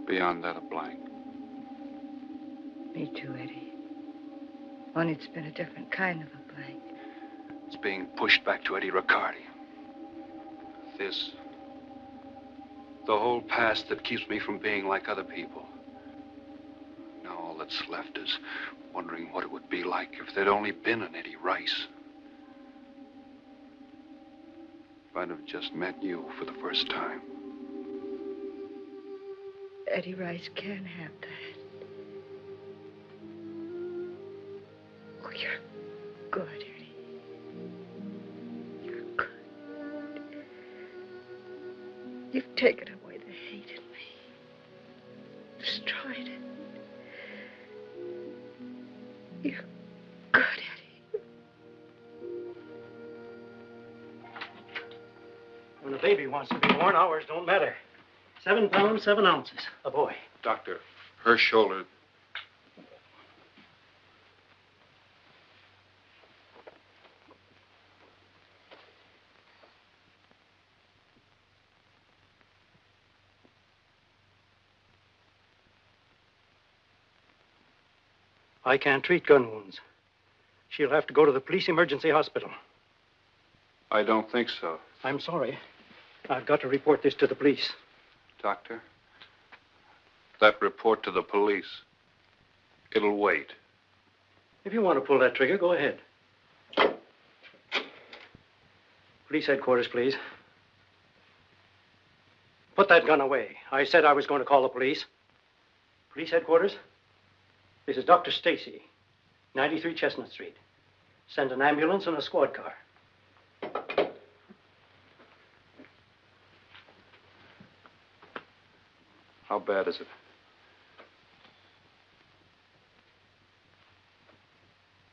Beyond that, a blank. Me too, Eddie. Only it's been a different kind of a blank. It's being pushed back to 𝙁𝙤𝙡𝙀. This. The whole past that keeps me from being like other people. Now all that's left is wondering what it would be like if there'd only been an Eddie Rice. If I'd have just met you for the first time. Eddie Rice can have that. Oh, you're good, Eddie. You're good. You've taken away the hate in me. Destroyed it. You're good, Eddie. When a baby wants to be born, hours don't matter. 7 pounds, 7 ounces. A boy. Doctor, her shoulder. I can't treat gun wounds. She'll have to go to the police emergency hospital. I don't think so. I'm sorry. I've got to report this to the police. Doctor, that report to the police, it'll wait. If you want to pull that trigger, go ahead. Police headquarters, please. Put that gun away. I said I was going to call the police. Police headquarters? This is Dr. Stacy, 93 Chestnut Street. Send an ambulance and a squad car. How bad is it?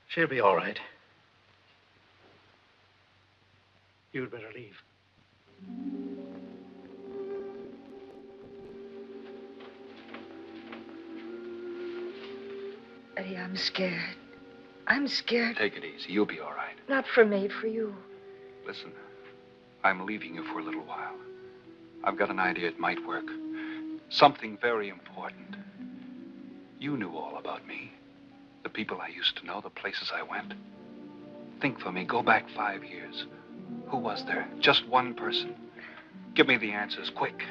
She'll be all right. You'd better leave. Eddie, I'm scared. I'm scared. Take it easy. You'll be all right. Not for me, for you. Listen, I'm leaving you for a little while. I've got an idea it might work. Something very important. You knew all about me. The people I used to know, the places I went. Think for me. Go back 5 years. Who was there? Just one person. Give me the answers, quick.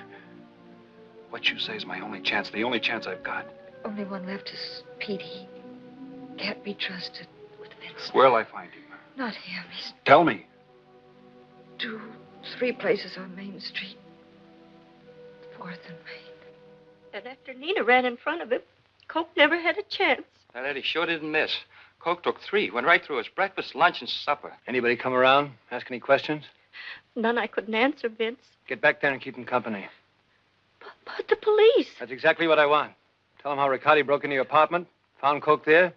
What you say is my only chance, the only chance I've got. Only one left is Petey. Can't be trusted with Vince. Where'll I find him? Not him. He's Tell me. 2, 3 places on Main Street. 4th and Main. And after Nina ran in front of him, Coke never had a chance. That Eddie sure didn't miss. Coke took 3, went right through his breakfast, lunch, and supper. Anybody come around? Ask any questions? None I couldn't answer, Vince. Get back there and keep them company. But the police. That's exactly what I want. Tell them how Riccardi broke into your apartment, Found Coke there,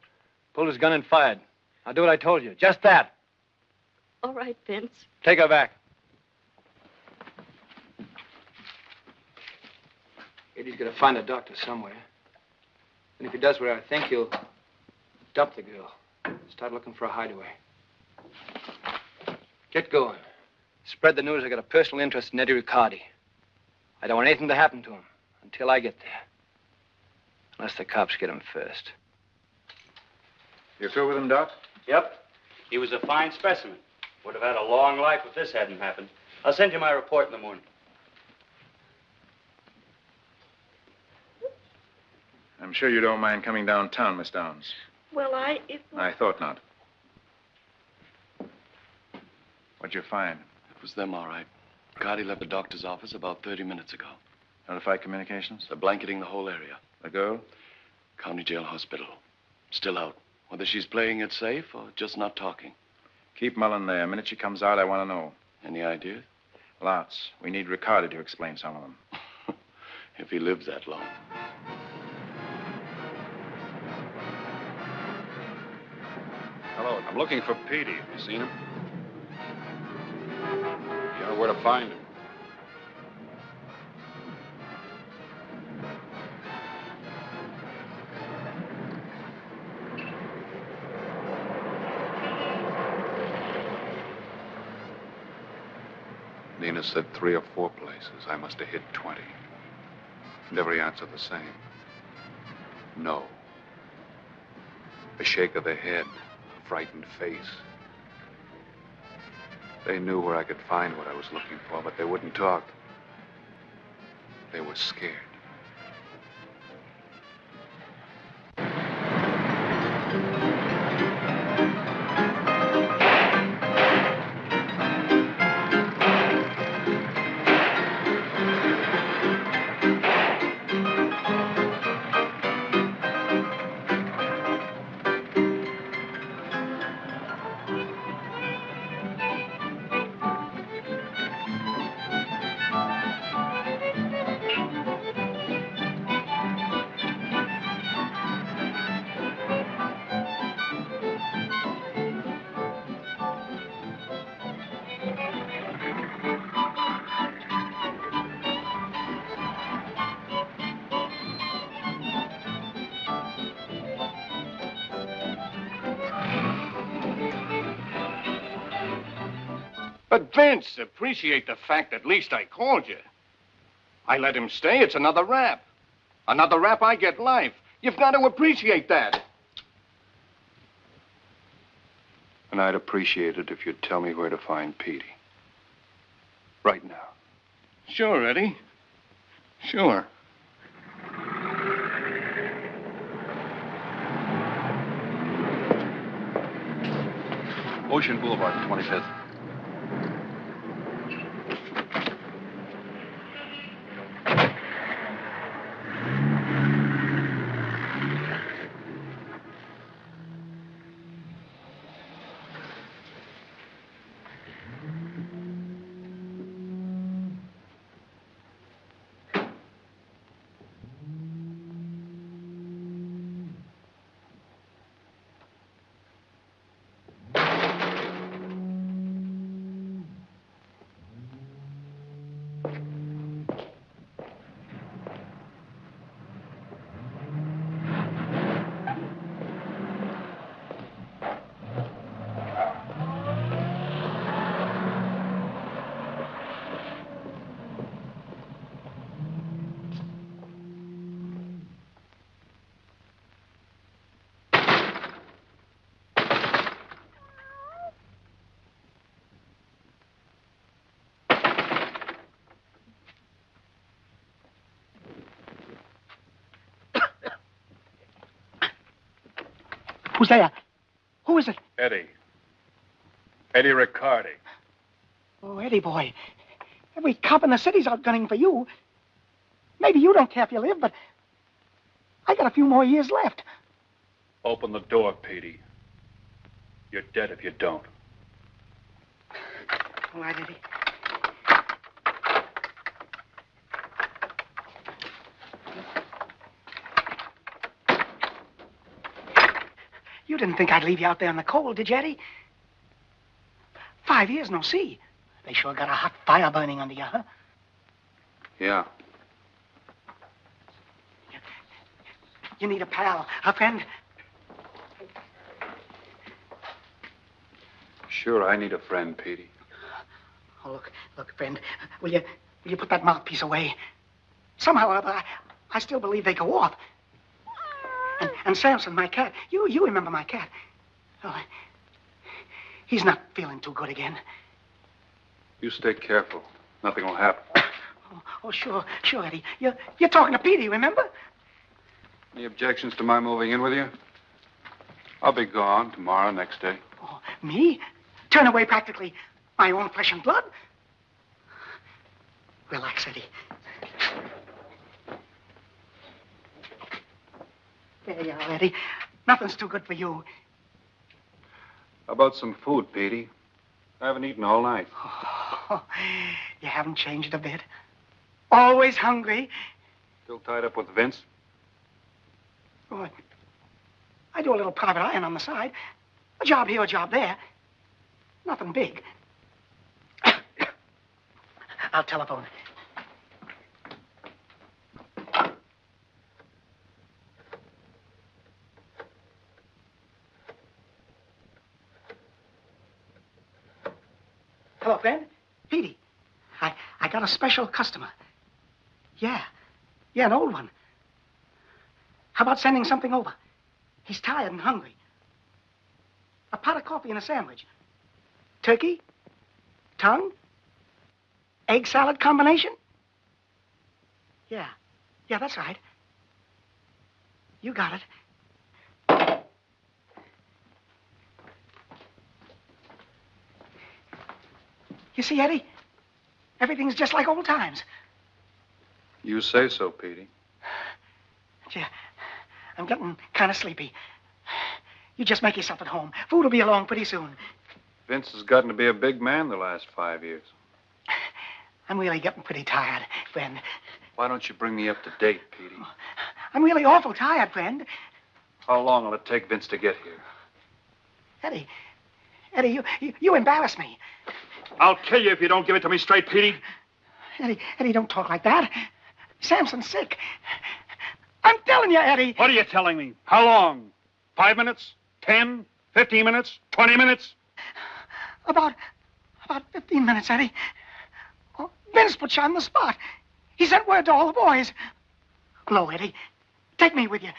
pulled his gun and fired. Now do what I told you. Just that. All right, Vince. Take her back. Eddie's got to find a doctor somewhere. And if he does what I think, he'll dump the girl. Start looking for a hideaway. Get going. Spread the news I got a personal interest in Eddie Riccardi. I don't want anything to happen to him until I get there. Unless the cops get him first. You through with him, Doc? Yep. He was a fine specimen. Would have had a long life if this hadn't happened. I'll send you my report in the morning. I'm sure you don't mind coming downtown, Miss Downs. Well, I thought not. What'd you find? It was them, all right. Riccardi left the doctor's office about 30 minutes ago. Notified communications? They're blanketing the whole area. The girl? County Jail Hospital. Still out. Whether she's playing it safe or just not talking. Keep Mullen there. The minute she comes out, I want to know. Any ideas? Lots. We need Riccardi to explain some of them. If he lives that long. Hello, I'm looking for Petey. Have you seen him? You know where to find him. Nina said 3 or 4 places. I must have hit 20. And every answer the same. No. A shake of the head, a frightened face. They knew where I could find what I was looking for, but they wouldn't talk. They were scared. But, Vince, appreciate the fact at least I called you. I let him stay, it's another rap. Another rap, I get life. You've got to appreciate that. And I'd appreciate it if you'd tell me where to find Petey. Right now. Sure, Eddie. Sure. Ocean Boulevard, 25th. Who's there? Who is it? Eddie. Eddie Riccardi. Oh, Eddie boy. Every cop in the city's out gunning for you. Maybe you don't care if you live, but I got a few more years left. Open the door, Petey. You're dead if you don't. All right, Eddie. You didn't think I'd leave you out there in the cold, did you, Eddie? 5 years no see. They sure got a hot fire burning under you, huh? Yeah. You need a pal, a friend. Sure, I need a friend, Petey. Oh, look, friend. Will you put that mouthpiece away? Somehow or other, I still believe they go off. And Samson, my cat, you remember my cat. Oh, he's not feeling too good again. You stay careful. Nothing will happen. Oh, sure, Eddie. You're talking to Petey, remember? Any objections to my moving in with you? I'll be gone tomorrow, next day. Oh, me? Turn away practically my own flesh and blood? Relax, Eddie. There you are, Eddie. Nothing's too good for you. How about some food, Petey? I haven't eaten all night. Oh, you haven't changed a bit. Always hungry. Still tied up with Vince? Oh, I do a little private iron on the side. A job here, a job there. Nothing big. I'll telephone. Hello, friend. Petey. I got a special customer. Yeah, an old one. How about sending something over? He's tired and hungry. A pot of coffee and a sandwich. Turkey? Tongue? Egg salad combination? Yeah, that's right. You got it. You see, Eddie? Everything's just like old times. You say so, Petey. Yeah, I'm getting kind of sleepy. You just make yourself at home. Food will be along pretty soon. Vince has gotten to be a big man the last 5 years. I'm really getting pretty tired, friend. Why don't you bring me up to date, Petey? I'm really awful tired, friend. How long will it take Vince to get here? Eddie, you embarrass me. I'll kill you if you don't give it to me straight, Petey. Eddie, don't talk like that. Samson's sick. I'm telling you, Eddie. What are you telling me? How long? 5 minutes? 10? 15 minutes? 20 minutes? About 15 minutes, Eddie. Oh, Vince put you on the spot. He sent word to all the boys. Hello, Eddie. Take me with you.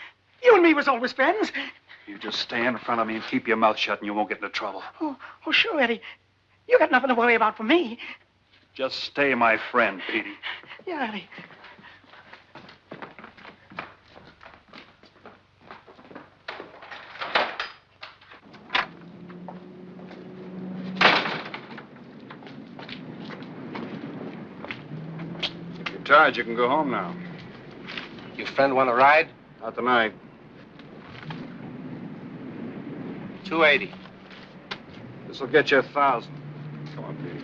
You and me was always friends. You just stand in front of me and keep your mouth shut and you won't get into trouble. Oh, sure, Eddie. You got nothing to worry about for me. Just stay my friend, Petey. Yeah, Eddie. If you're tired, you can go home now. Your friend want a ride? Not tonight. 280. This'll get you 1,000. Come on, Petey.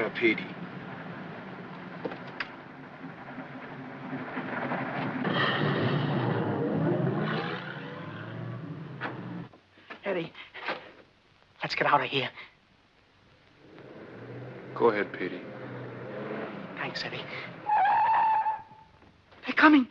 or Petey? Eddie, let's get out of here. Go ahead, Petey. Thanks, Eddie. They're coming.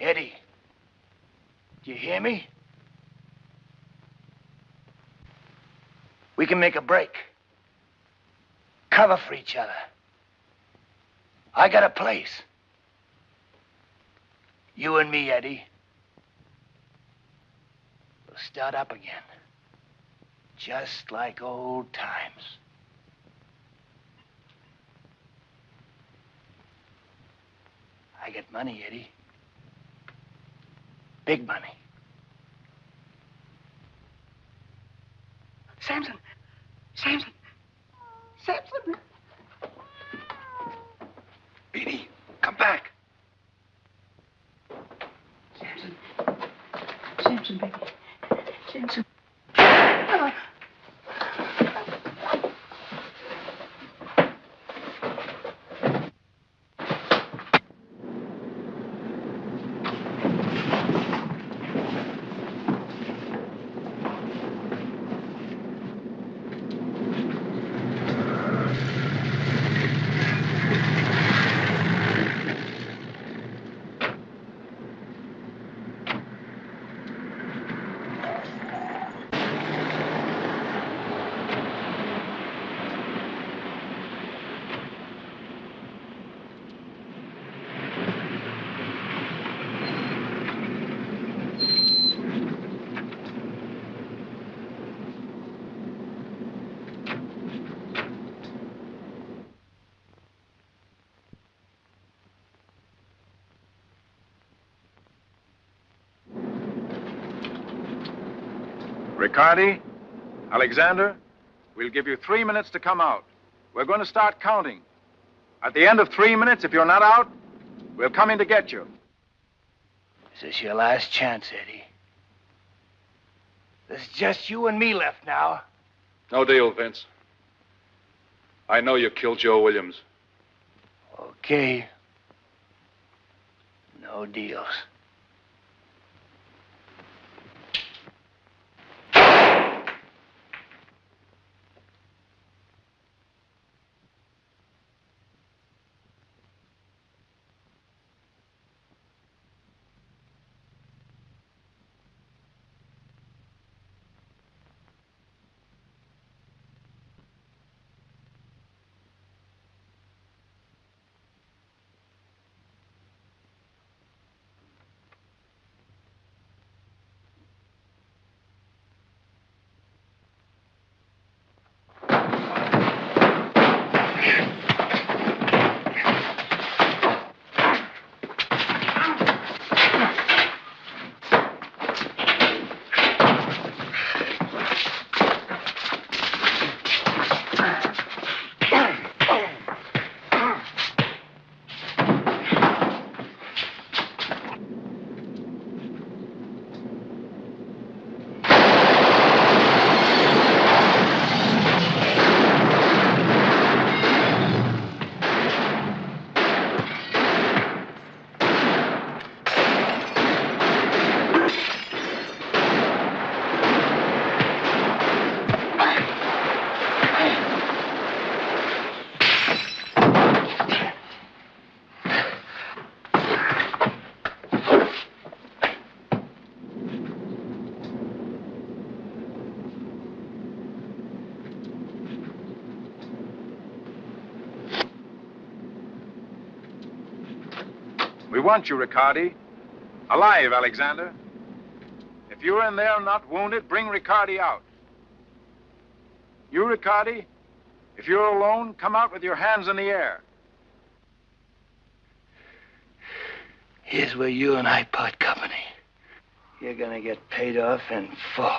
Eddie, do you hear me? We can make a break. Cover for each other. I got a place. You and me, Eddie. We'll start up again. Just like old times. I get money, Eddie. Big money. Samson! Samson! Samson! Petey, come back. Samson. Samson, baby. Samson. Riccardi, Alexander, we'll give you 3 minutes to come out. We're going to start counting. At the end of 3 minutes, if you're not out, we'll come in to get you. Is this your last chance, Eddie? There's just you and me left now. No deal, Vince. I know you killed Joe Williams. Okay. No deals. We want you, Riccardi. Alive, Alexander. If you're in there not wounded, bring Riccardi out. You, Riccardi, if you're alone, come out with your hands in the air. Here's where you and I part company. You're gonna get paid off in full.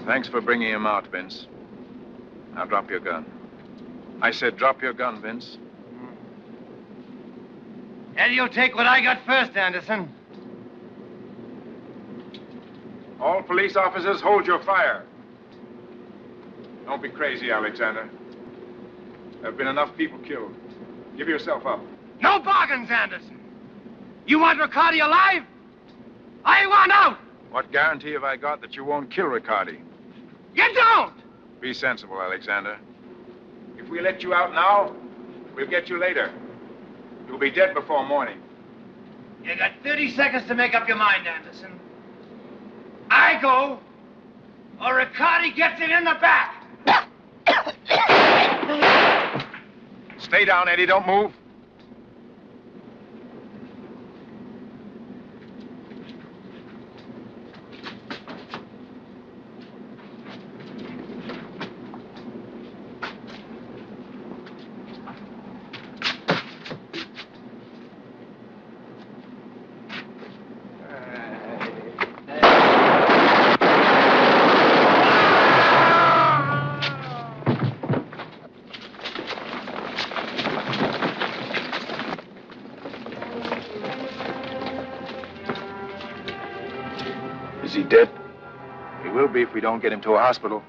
Thanks for bringing him out, Vince. Now drop your gun. I said drop your gun, Vince. And you'll take what I got first, Anderson. All police officers, hold your fire. Don't be crazy, Alexander. There have been enough people killed. Give yourself up. No bargains, Anderson. You want Riccardi alive? I want out! What guarantee have I got that you won't kill Riccardi? You don't! Be sensible, Alexander. If we let you out now, we'll get you later. You'll be dead before morning. You got 30 seconds to make up your mind, Anderson. I go, or Riccardi gets it in the back. Stay down, Eddie. Don't move. Is he dead? He will be if we don't get him to a hospital.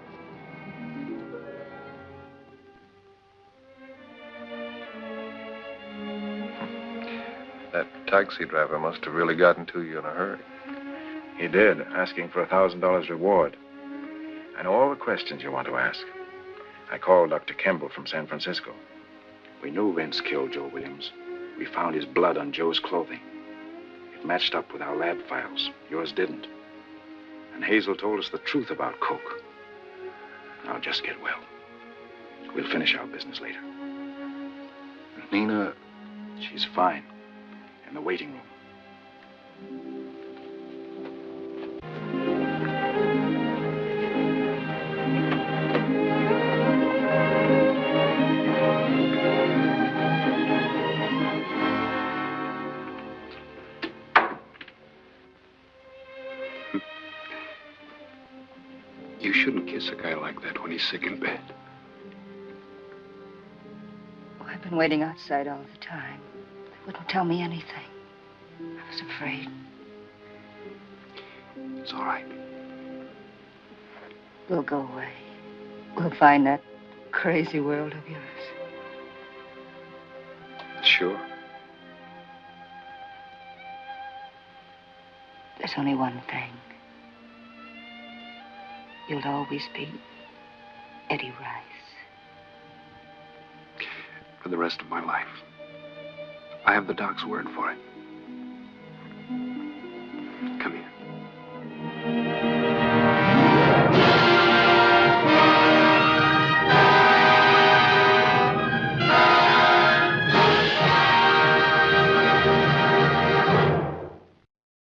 That taxi driver must have really gotten to you in a hurry. He did, asking for $1,000 reward. I know all the questions you want to ask. I called Dr. Kemble from San Francisco. We knew Vince killed Joe Williams. We found his blood on Joe's clothing. It matched up with our lab files. Yours didn't. And Hazel told us the truth about Coke. Now just get well. We'll finish our business later. Nina, she's fine. In the waiting room. You shouldn't kiss a guy like that when he's sick in bed. Oh, I've been waiting outside all the time. They wouldn't tell me anything. I was afraid. It's all right. We'll go away. We'll find that crazy world of yours. Sure. There's only one thing. You'll always be Eddie Rice. For the rest of my life. I have the doc's word for it.